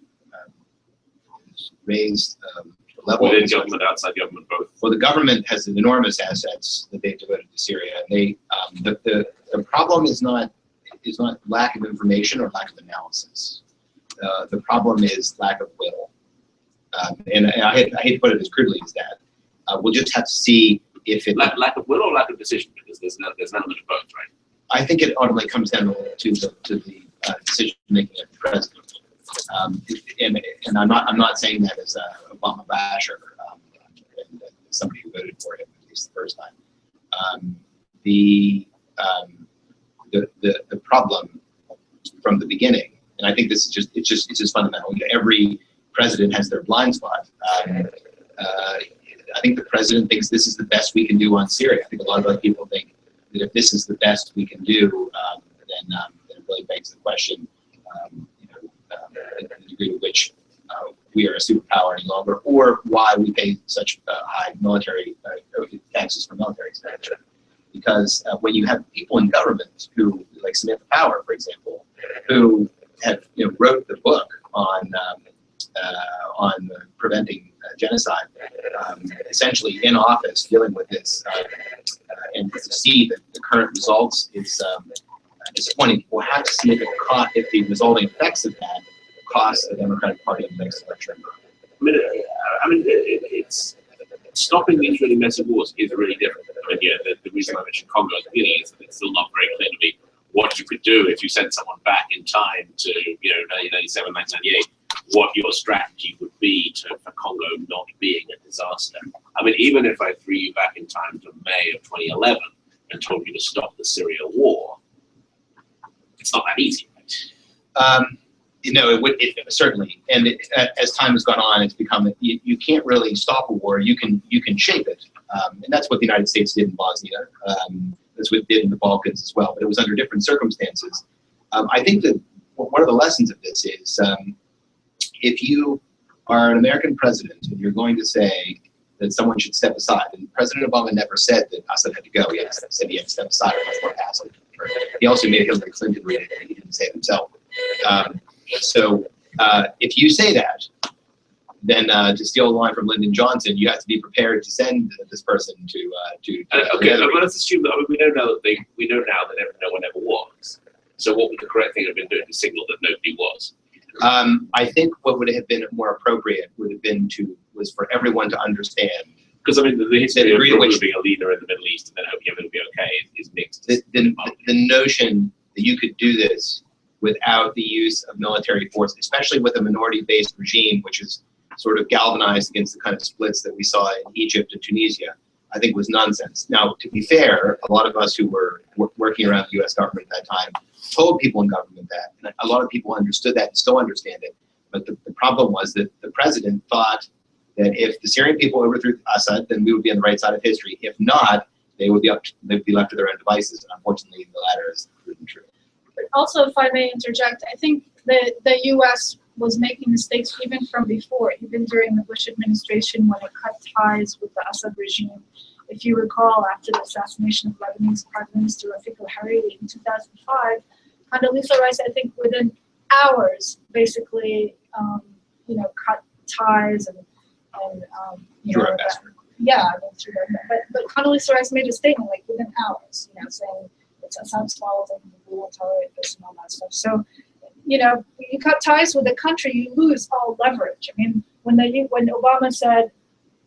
raised the level within government, outside government, both. Well, the government has enormous assets that they've devoted to Syria. And the problem is not lack of information or lack of analysis. The problem is lack of will. And I hate to put it as crudely as that. We'll just have to see if it lack of will or lack of decision, because there's an element of both, right? I think it ultimately comes down to the decision making of the president. And I'm not saying that as Obama basher, and somebody who voted for him at least the first time. The problem from the beginning, and I think this is it's just fundamental. You know, every president has their blind spot. I think the president thinks this is the best we can do on Syria. I think a lot of other people think that if this is the best we can do, then it really begs the question, the degree to which we are a superpower any longer, or why we pay such high military taxes for military expenditure. Because when you have people in government who, like Samantha Power, for example, who have wrote the book on preventing genocide, essentially in office dealing with this, and to see that the current results is disappointing. We'll have to see if the resulting effects of that cost the Democratic Party in the next election. I mean, it's stopping these really messy wars is really different. I mean, the reason I mentioned Congo at the beginning is that it's still not very clear to me what you could do if you sent someone back in time to 1997, 1998, what your strategy would be for Congo not being a disaster. I mean, even if I threw you back in time to May of 2011 and told you to stop the Syria war, it's not that easy, right? Certainly, and as time has gone on, it's become you can't really stop a war. You can shape it, and that's what the United States did in Bosnia. That's what it did in the Balkans as well, but it was under different circumstances. I think that one of the lessons of this is if you are an American president and you're going to say that someone should step aside, and President Obama never said that Assad had to go. He said he had to step aside before passing. He also made Hillary Clinton read it, and he didn't say it himself. So if you say that, then to steal a line from Lyndon Johnson, you have to be prepared to send this person to okay, well, let's assume that we know now that no one ever was. So what would the correct thing have been doing to signal that nobody was? I think what would have been more appropriate would have been was for everyone to understand. Because I mean, the history of being a leader in the Middle East and then hoping everything will be okay is mixed. The notion that you could do this without the use of military force, especially with a minority-based regime, which is sort of galvanized against the kind of splits that we saw in Egypt and Tunisia, I think was nonsense. Now, to be fair, a lot of us who were working around the U.S. government at that time told people in government that, and a lot of people understood that and still understand it. But the problem was that the president thought that if the Syrian people overthrew Assad, then we would be on the right side of history. If not, they would be left to their own devices. And unfortunately, the latter is proven true. Also, if I may interject, I think the U.S. was making mistakes even from before, even during the Bush administration when it cut ties with the Assad regime. If you recall, after the assassination of Lebanese Prime Minister Rafik al-Hariri in 2005, Condoleezza Rice, I think within hours, basically, cut ties and but Condoleezza Rice made a statement like within hours, saying it's Assad's fault and we won't tolerate this and all that stuff. So, you cut ties with a country, you lose all leverage. I mean, when Obama said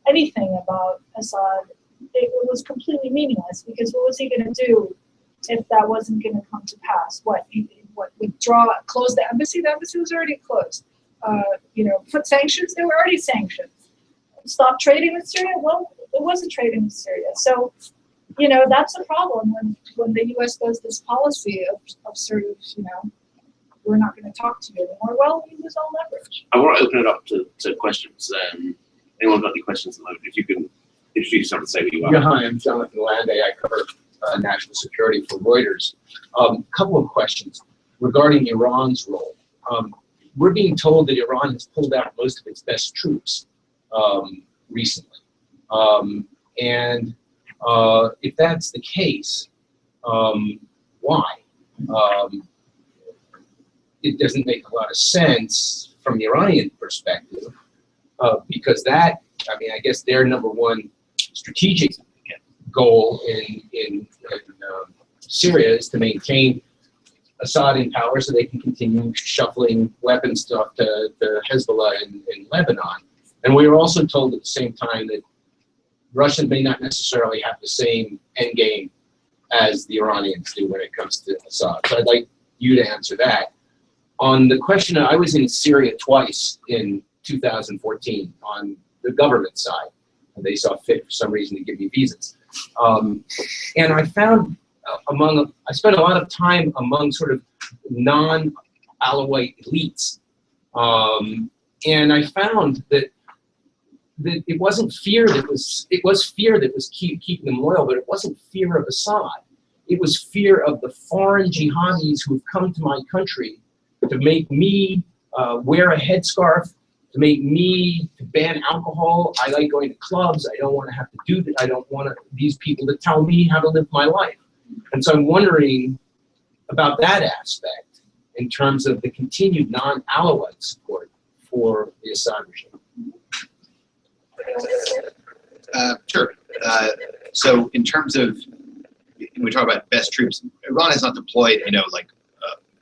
anything about Assad, it was completely meaningless because what was he going to do if that wasn't going to come to pass? What withdraw, close the embassy? The embassy was already closed. Put sanctions? There were already sanctions. Stop trading with Syria? Well, it wasn't trading with Syria. So, that's a problem when the U.S. does this policy of sort of, we're not going to talk to you anymore. Well, you lose all leverage. I want to open it up to questions. Anyone got any questions at the moment? If you can introduce yourself and say who you are. Yeah, hi, I'm Jonathan Landay. I cover national security for Reuters. Couple of questions regarding Iran's role. We're being told that Iran has pulled out most of its best troops recently. And if that's the case, why? It doesn't make a lot of sense from the Iranian perspective because I guess their number one strategic goal in Syria is to maintain Assad in power so they can continue shuffling weapons stuff to Hezbollah in Lebanon. And we were also told at the same time that Russia may not necessarily have the same end game as the Iranians do when it comes to Assad. So I'd like you to answer that. On the question, I was in Syria twice in 2014 on the government side. And they saw fit for some reason to give me visas. And I found I spent a lot of time among sort of non-Alawite elites. And I found that it wasn't fear that was keeping them loyal, but it wasn't fear of Assad. It was fear of the foreign jihadis who have come to my country to make me wear a headscarf, to ban alcohol. I like going to clubs. I don't want to have to do that. I don't want these people to tell me how to live my life. And so I'm wondering about that aspect in terms of the continued non-Alawite support for the Assad regime. Sure. So in terms of, when we talk about best troops, Iran has not deployed,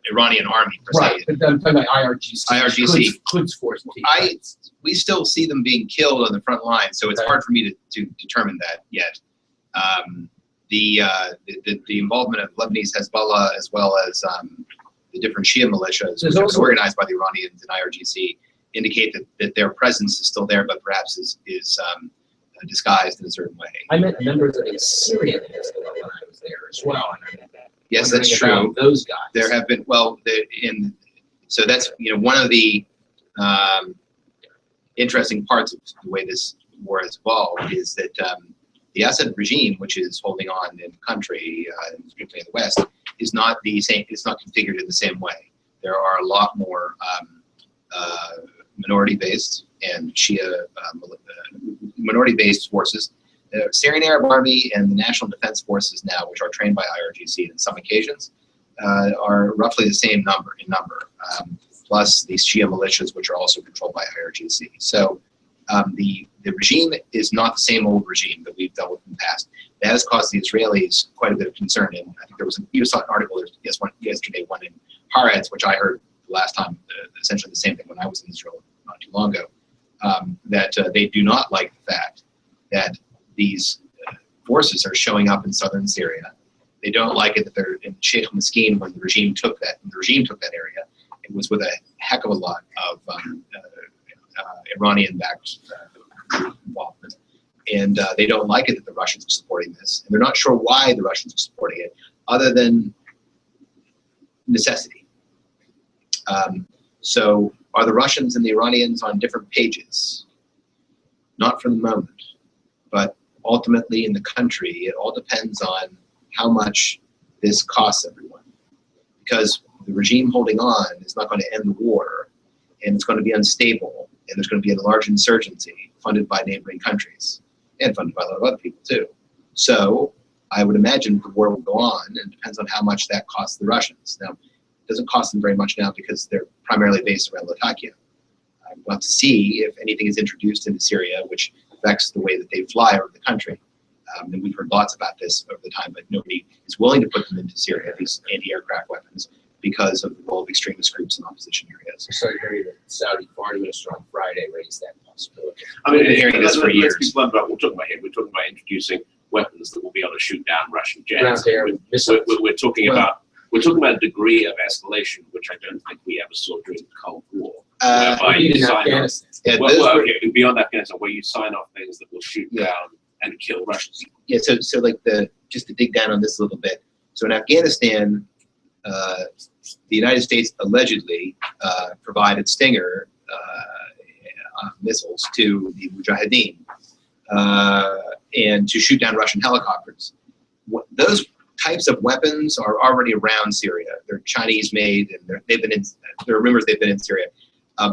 Iranian army per se. Right, but I'm talking about IRGC. Quds Force. We still see them being killed on the front line, so it's hard for me to determine that yet. the involvement of Lebanese Hezbollah as well as the different Shia militias, which are organized by the Iranians and IRGC, indicate that their presence is still there, but perhaps is disguised in a certain way. I met members of a Syrian Hezbollah when I was there as well. And yes, that's true. Those guys. There have been, so that's, one of the interesting parts of the way this war has evolved is that the Assad regime, which is holding on in the country, particularly in the West, is not the same. It's not configured in the same way. There are a lot more minority-based and Shia minority-based forces. The Syrian Arab Army and the National Defense Forces now, which are trained by IRGC on some occasions, are roughly the same number, plus these Shia militias, which are also controlled by IRGC. So the regime is not the same old regime that we've dealt with in the past. That has caused the Israelis quite a bit of concern. And I think you saw an article yesterday, one in Haaretz, which I heard the last time, essentially the same thing when I was in Israel not too long ago, that they do not like the fact that these forces are showing up in southern Syria. They don't like it that they're in Sheikh Meskin when the regime took that area. It was with a heck of a lot of Iranian-backed involvement. And they don't like it that the Russians are supporting this. And they're not sure why the Russians are supporting it, other than necessity. So are the Russians and the Iranians on different pages? Not for the moment. But ultimately in the country, it all depends on how much this costs everyone. Because the regime holding on is not going to end the war, and it's going to be unstable, and there's going to be a large insurgency funded by neighboring countries, and funded by a lot of other people too. So I would imagine the war will go on, and it depends on how much that costs the Russians. Now, it doesn't cost them very much now because they're primarily based around Latakia. We'll have to see if anything is introduced into Syria, which affects the way that they fly over the country. And we've heard lots about this over the time, but nobody is willing to put them into Syria, these anti-aircraft weapons, because of the role of extremist groups in opposition areas. So you heard that the Saudi foreign minister on Friday raised that possibility. I mean, We've been hearing this for years. Let's be blunt about what we're talking about here. We're talking about introducing weapons that will be able to shoot down Russian jets. Ground-to-air missiles. We're talking about a degree of escalation which I don't think we ever saw during the Cold War. Whereby you sign off, beyond Afghanistan, where you sign off things that will shoot down and kill Russians. Yeah. So like just to dig down on this a little bit. So in Afghanistan, the United States allegedly provided Stinger missiles to the Mujahideen and to shoot down Russian helicopters. Those types of weapons are already around Syria. They're Chinese made, and there are rumors they've been in Syria.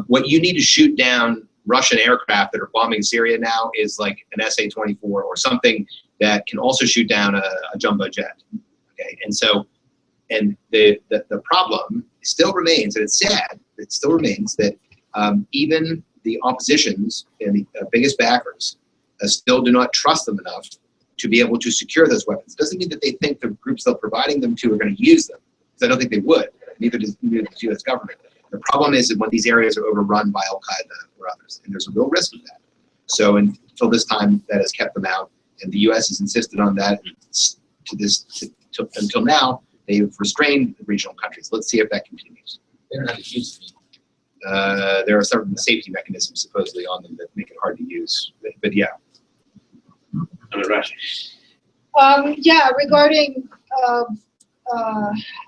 What you need to shoot down Russian aircraft that are bombing Syria now is like an SA-24 or something that can also shoot down a jumbo jet. Okay, and the problem still remains, and it's sad, it still remains that even the oppositions and the biggest backers still do not trust them enough to be able to secure those weapons. It doesn't mean that they think the groups they're providing them to are going to use them, because I don't think they would. Neither does the U.S. government. The problem is that when these areas are overrun by al-Qaeda or others, and there's a real risk of that. So until this time, that has kept them out, and the U.S. has insisted on that. Until now, they've restrained the regional countries. Let's see if that continues. They don't have to use them. There are certain safety mechanisms supposedly on them that make it hard to use. But yeah. Yeah, regarding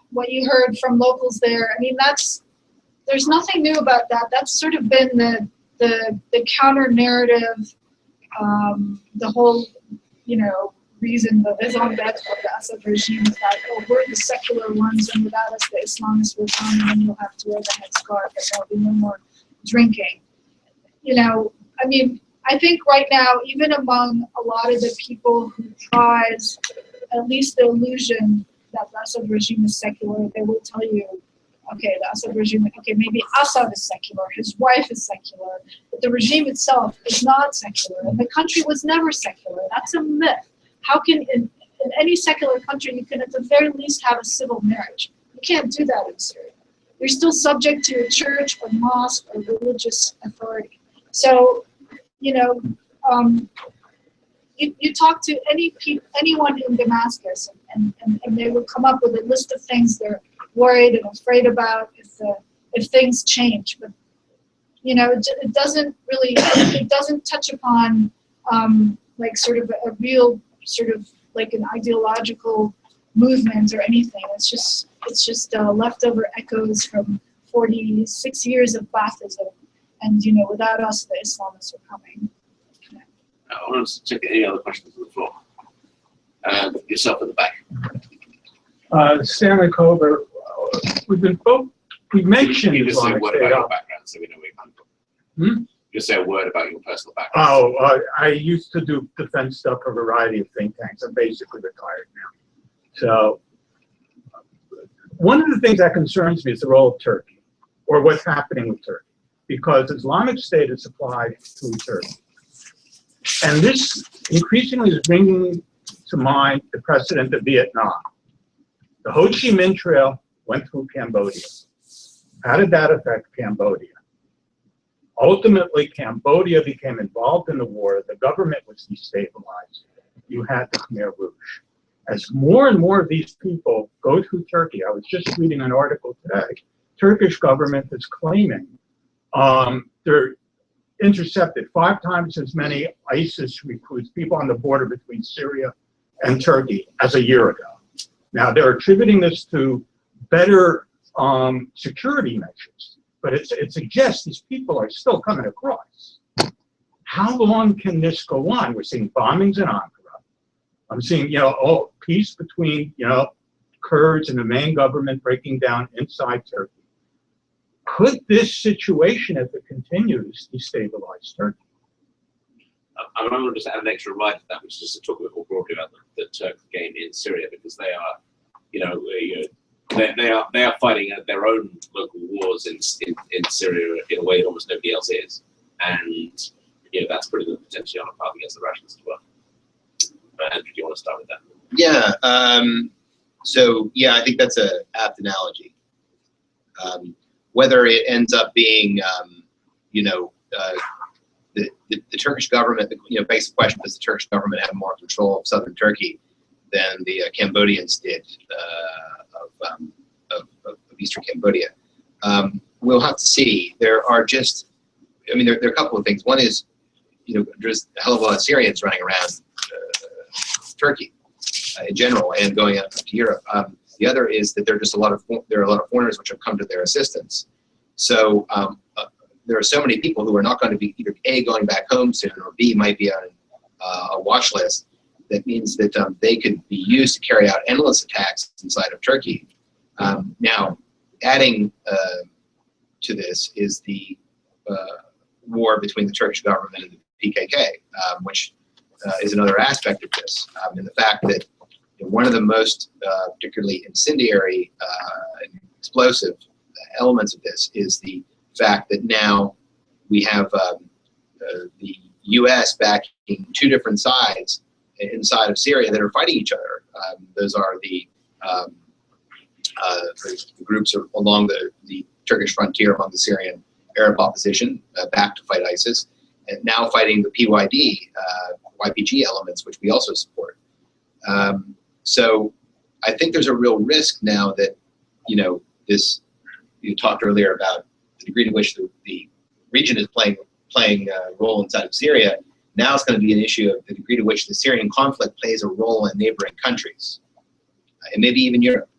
what you heard from locals there, I mean, there's nothing new about that. That's sort of been the counter narrative, the whole, reason the raison d'etre of the Assad regime is that, we're the secular ones, and without us, the Islamists will come, and you'll have to wear the headscarf, and there'll be no more drinking. I mean, I think right now, even among a lot of the people who prize at least the illusion that the Assad regime is secular, they will tell you, okay, the Assad regime, okay, maybe Assad is secular, his wife is secular, but the regime itself is not secular, and the country was never secular. That's a myth. How can, in any secular country, you can at the very least have a civil marriage? You can't do that in Syria. You're still subject to a church or mosque or religious authority. So, you talk to anyone in Damascus, and they will come up with a list of things they're worried and afraid about if things change. But you know, it doesn't touch upon like sort of a real sort of like an ideological movement or anything. It's just leftover echoes from 46 years of Baathism, and you know, without us, the Islamists are coming. I want to check any other questions on the floor. Yourself at the back. Stanley Kober, we mentioned You just say a Islamic word State. about your background so we know where you come from. Just say a word about your personal background. Oh, I used to do defense stuff for a variety of think tanks. I'm basically retired now. So one of the things that concerns me is the role of Turkey, or what's happening with Turkey, because Islamic State is supplied through Turkey. And this increasingly is bringing to mind the precedent of Vietnam. The Ho Chi Minh Trail went through Cambodia. How did that affect Cambodia? Ultimately, Cambodia became involved in the war. The government was destabilized. You had the Khmer Rouge. As more and more of these people go through Turkey, I was just reading an article today, Turkish government is claiming they're intercepted 5 times as many ISIS recruits, people on the border between Syria and Turkey, as a year ago. Now, they're attributing this to better security measures, but it suggests these people are still coming across. How long can this go on? We're seeing bombings in Ankara. I'm seeing, you know, peace between, you know, Kurds and the main government breaking down inside Turkey. Could this situation, if it continues, destabilize Turkey? I want to just add an extra reminder to that, which is just to talk a bit more broadly about the Turk game in Syria, because they are, you know, they are fighting their own local wars in Syria in a way that almost nobody else is, and you know, that's pretty good potentially on a path against the Russians as well. Andrew, do you want to start with that? Yeah. So yeah, I think that's an apt analogy. Whether it ends up being, you know, the Turkish government, you know, begs the question: does the Turkish government have more control of southern Turkey than the Cambodians did of eastern Cambodia? We'll have to see. There are just, I mean, there are a couple of things. One is, you know, there's a hell of a lot of Syrians running around Turkey in general and going up to Europe. The other is that there are just a lot of foreigners which have come to their assistance. So there are so many people who are not going to be either A, going back home soon, or B, might be on a watch list. That means that they could be used to carry out endless attacks inside of Turkey. Now, adding to this is the war between the Turkish government and the PKK, which is another aspect of this, and the fact that, you know, one of the most particularly incendiary and explosive elements of this is the fact that now we have the U.S. backing 2 different sides inside of Syria that are fighting each other. Those are the groups along the Turkish frontier among the Syrian Arab opposition, back to fight ISIS, and now fighting the PYD, YPG elements, which we also support. So I think there's a real risk now that, you know, this, you talked earlier about the degree to which the region is playing a role inside of Syria. Now it's going to be an issue of the degree to which the Syrian conflict plays a role in neighboring countries, and maybe even Europe.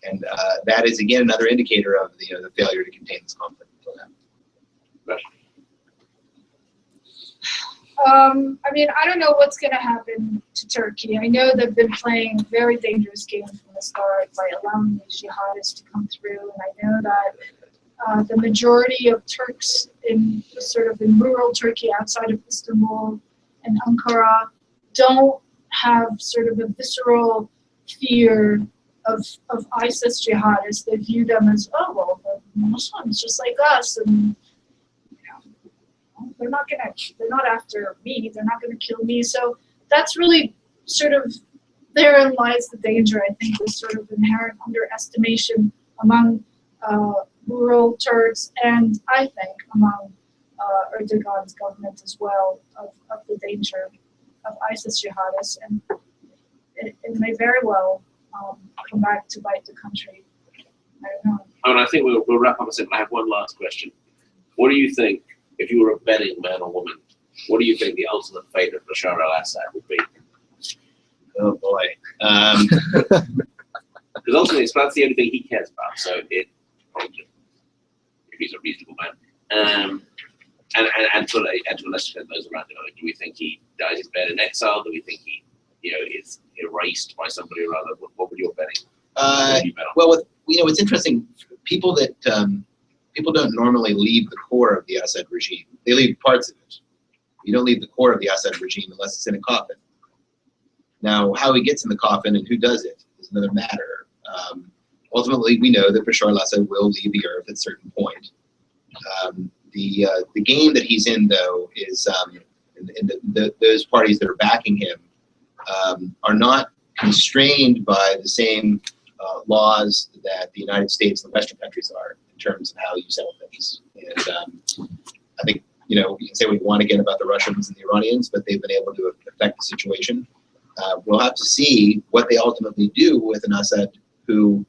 And that is, again, another indicator of the, you know, the failure to contain this conflict until now. I mean, I don't know what's going to happen to Turkey. I know they've been playing very dangerous games from the start by allowing these jihadists to come through, and I know that the majority of Turks in rural Turkey outside of Istanbul and Ankara don't have sort of a visceral fear of ISIS jihadists. They view them as, oh, well, they're Muslims just like us, and they're not after me, they're not gonna kill me. So that's really sort of, therein lies the danger, I think, this sort of inherent underestimation among rural Turks, and I think among Erdogan's government as well, of the danger. of ISIS jihadists, and it may very well come back to bite the country. I don't know. Oh, and I think we'll wrap up and say, I have one last question. What do you think, if you were a betting man or woman, what do you think the ultimate fate of Bashar al-Assad would be? Oh boy. Because ultimately, that's the only thing he cares about. So it probably, if he's a reasonable man, and to a lesser extent those around him. Do we think he dies in bed in exile? Do we think he, is erased by somebody or other? What would your betting? Well, it's interesting. People that people don't normally leave the core of the Assad regime. They leave parts of it. You don't leave the core of the Assad regime unless it's in a coffin. Now, how he gets in the coffin and who does it is another matter. Ultimately, we know that Bashar al-Assad will leave the earth at a certain point. The game that he's in, though, is those parties that are backing him are not constrained by the same laws that the United States and the Western countries are in terms of how you settle things. And I think, you can say what you want again about the Russians and the Iranians, but they've been able to affect the situation. We'll have to see what they ultimately do with an Assad who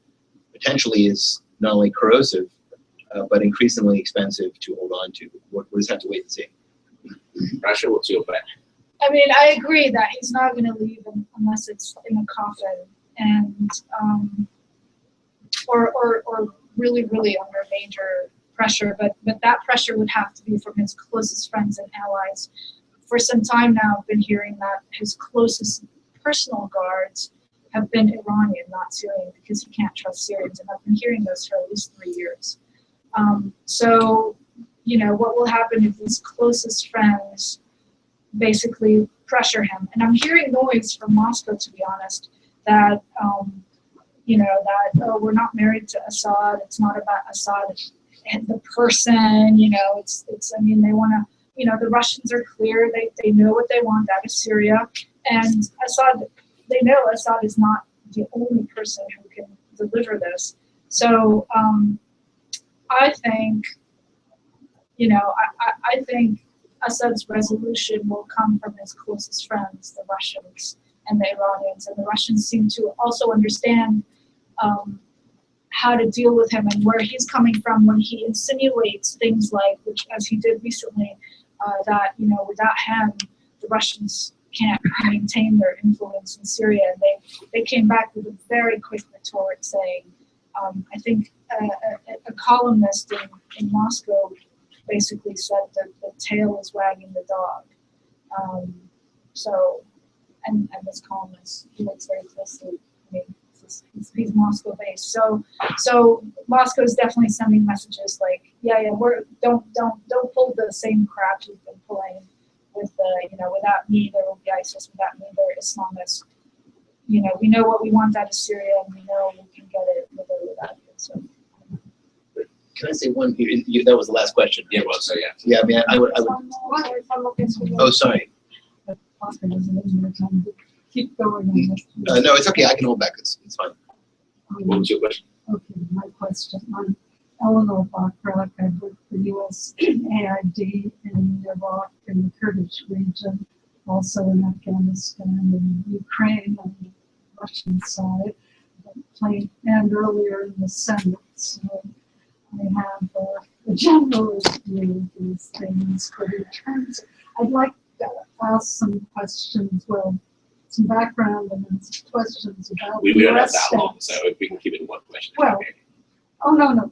potentially is not only corrosive, but increasingly expensive to hold on to. We'll just have to wait and see. Rasha, what's your bet? I mean, I agree that he's not going to leave unless it's in a coffin, and or really, really under major pressure. But that pressure would have to be from his closest friends and allies. For some time now, I've been hearing that his closest personal guards have been Iranian, not Syrian, because he can't trust Syrians, and I've been hearing this for at least 3 years. So, what will happen if his closest friends basically pressure him? And I'm hearing noise from Moscow, to be honest, that, we're not married to Assad. It's not about Assad and the person, they want to, the Russians are clear. They know what they want out of Syria. And Assad, they know Assad is not the only person who can deliver this. So I think, I think Assad's resolution will come from his closest friends, the Russians and the Iranians. And the Russians seem to also understand how to deal with him and where he's coming from when he insinuates things like, which as he did recently, that, without him, the Russians can't maintain their influence in Syria. And they came back with a very quick retort saying, I think a columnist in Moscow basically said that the tail is wagging the dog. And this columnist, he looks very closely. I mean, he's Moscow based. So Moscow is definitely sending messages like, don't pull the same crap we've been pulling with without me there will be ISIS, without me there are Islamists. We know what we want out of Syria, and we know we can get it with or without it. So. Can I say one? That was the last question. Yeah, well, so yeah. Yeah, I mean, I would. Oh, sorry. Keep going on this. No, it's okay. I can hold back. It's fine. What was your question? Okay, my question. I'm Eleanor Bachrach. I work for USAID in Iraq and the Kurdish region, also in Afghanistan and Ukraine on the Russian side, and earlier in the Senate. So I have a general view of these things. But in terms, I'd like to ask some questions. Well, some background and then some questions about We don't have US that long, states. so if we can keep it in one question. Well, okay. Oh, no,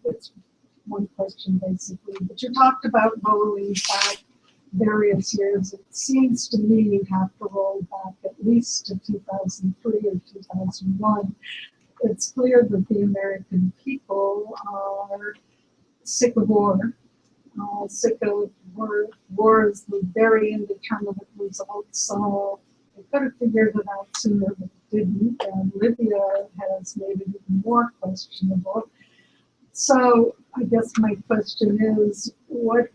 it's one question basically. But you talked about rolling back various years. It seems to me you have to roll back at least to 2003 or 2001. It's clear that the American people are sick of war. Sick of wars with very indeterminate results. So they could have figured it out sooner, but didn't. And Libya has made it even more questionable. So I guess my question is, what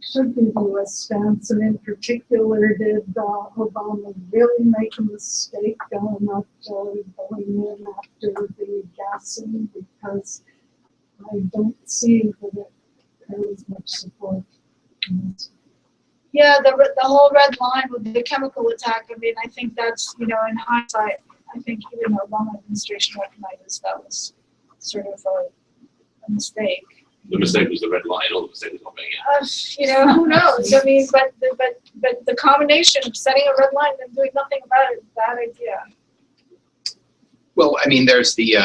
should be the U.S. stance? And in particular, did Obama really make a mistake not going in after the gassing? Because I don't see that there is much support. Yeah, the whole red line with the chemical attack. I mean, I think that's, in hindsight, I think even the Obama administration recognizes that was sort of a mistake. The mistake was the red line. All the mistake was not being it. Who knows? I mean, but the combination of setting a red line and doing nothing about it, bad idea. Well, I mean, there's the,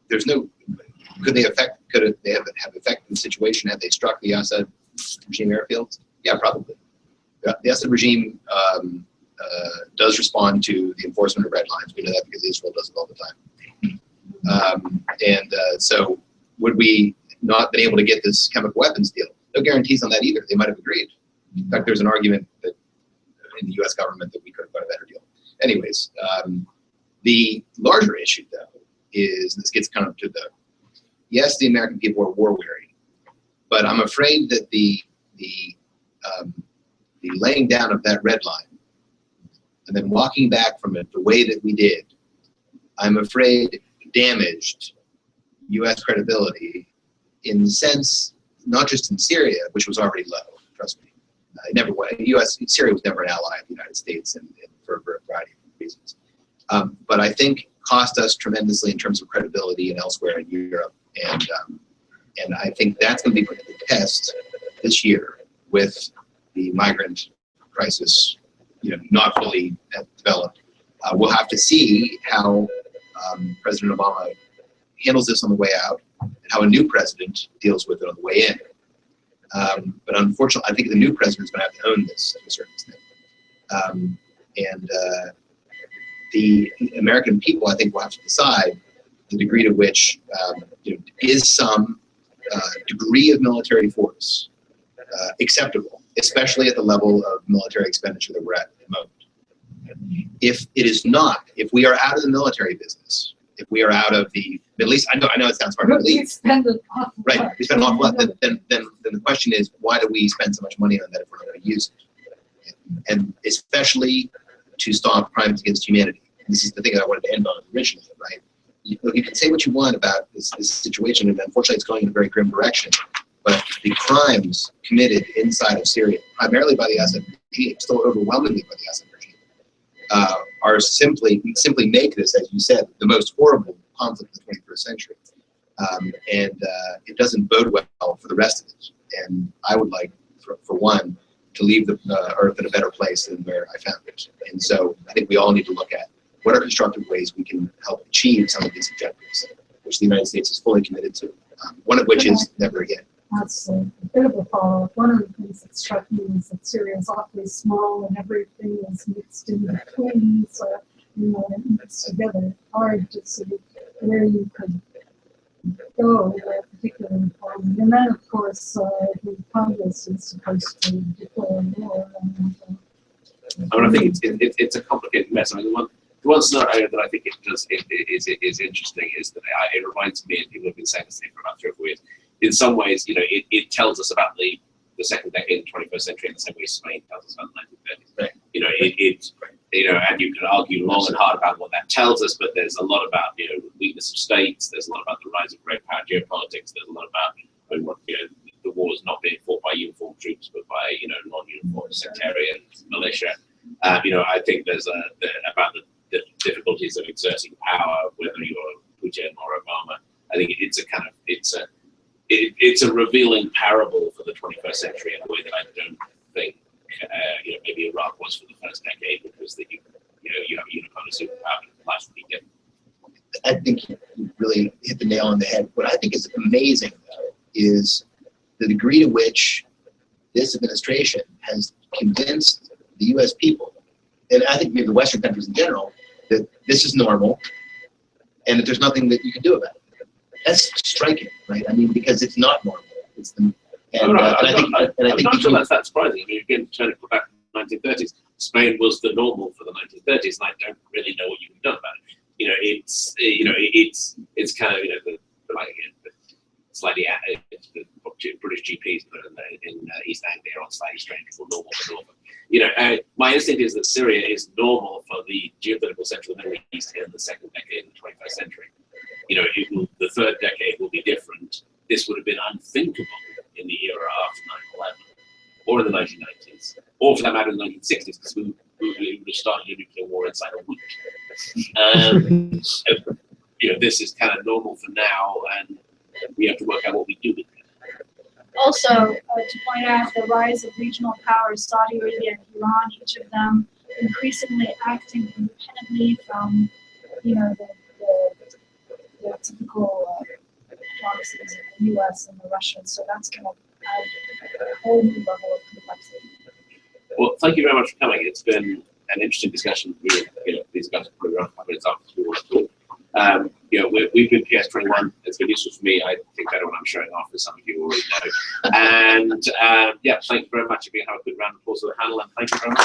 there's no, could they have affected the situation had they struck the Assad regime airfields? Yeah, probably. The Assad regime does respond to the enforcement of red lines. We know that because Israel does it all the time. So would we not been able to get this chemical weapons deal? No guarantees on that either. They might have agreed. In fact, there's an argument that in the U.S. government that we could have got a better deal. Anyways, the larger issue, though, is this gets kind of to the, yes, the American people are war weary, but I'm afraid that the laying down of that red line and then walking back from it the way that we did, I'm afraid damaged U.S. credibility in the sense, not just in Syria, which was already low, trust me. It never was. Syria was never an ally of the United States and for a variety of reasons. But I think cost us tremendously in terms of credibility and elsewhere in Europe. And I think that's going to be put to the test this year with the migrant crisis, not fully developed. We'll have to see how President Obama handles this on the way out and how a new president deals with it on the way in. But unfortunately, I think the new president is going to have to own this to a certain extent. The American people, I think, will have to decide the degree to which is some degree of military force acceptable, especially at the level of military expenditure that we're at the moment. If it is not, if we are out of the military business, if we are out of the Middle East, I know it sounds hard to believe. We spend an awful lot. Right, we spend an awful lot. Then the question is, why do we spend so much money on that if we're not going to use it? And especially to stop crimes against humanity. This is the thing that I wanted to end on originally, right? You can say what you want about this situation, and unfortunately it's going in a very grim direction, but the crimes committed inside of Syria, primarily by the Assad regime, still overwhelmingly by the Assad regime, are simply make this, as you said, the most horrible conflict of the 21st century. It doesn't bode well for the rest of it. And I would like, for one, to leave the Earth in a better place than where I found it. And so I think we all need to look at what are constructive ways we can help achieve some of these objectives, which the United States is fully committed to, one of which is never again. That's a bit of a follow-up. One of the things that struck me is that Syria is awfully small and everything is mixed in between, so it mixed together. Hard to see where you could go in that particular employment. And then, of course, the Congress is supposed to declare war. I think it's a complicated mess. I mean, the one scenario that I think is interesting is that it reminds me, and people have been saying this thing for about 3 or 4 years. In some ways, it tells us about the second decade of the 21st century in the same way Spain tells us about the 1930s. Right. And you can argue long and hard about what that tells us, but there's a lot about weakness of states. There's a lot about the rise of great power geopolitics. There's a lot about the wars not being fought by uniformed troops, but by non-uniformed sectarian militia. I think there's about the difficulties of exerting power, whether you're Putin or Obama. I think it's a revealing parable for the 21st century in a way that I don't think maybe Iraq was for the first decade, because you have a unicorn superpower and life's pretty different. I think you really hit the nail on the head. What I think is amazing, though, is the degree to which this administration has convinced the U.S. people, and I think maybe the Western countries in general, that this is normal and that there's nothing that you can do about it. That's striking, right? I mean, because it's not normal. I'm not sure that's that surprising. I mean, again, turn it back to the 1930s. Spain was the normal for the 1930s, and I don't really know what you can do about it. It's kind of slightly the British GPs put in East Anglia on slightly strange for normal for Norfolk. My instinct is that Syria is normal for the geopolitical center of the Middle East in the second decade of the 21st century. The third decade will be different. This would have been unthinkable in the era after 9/11, or in the 1990s, or for that matter in the 1960s, because we would have started a nuclear war inside a week. This is kind of normal for now, and we have to work out what we do with it. Also, to point out the rise of regional powers, Saudi Arabia and Iran, each of them increasingly acting independently from, the typical proxies of the U.S. and the Russians. So that's going to add a whole new level of complexity. Well, thank you very much for coming. It's been an interesting discussion. These guys are probably around 5 minutes after we want to talk. We've been PS21. It's been useful for me. I think better when I'm showing off, as some of you already know. And thank you very much. Again, have a good round of applause for the panel, and thank you very much.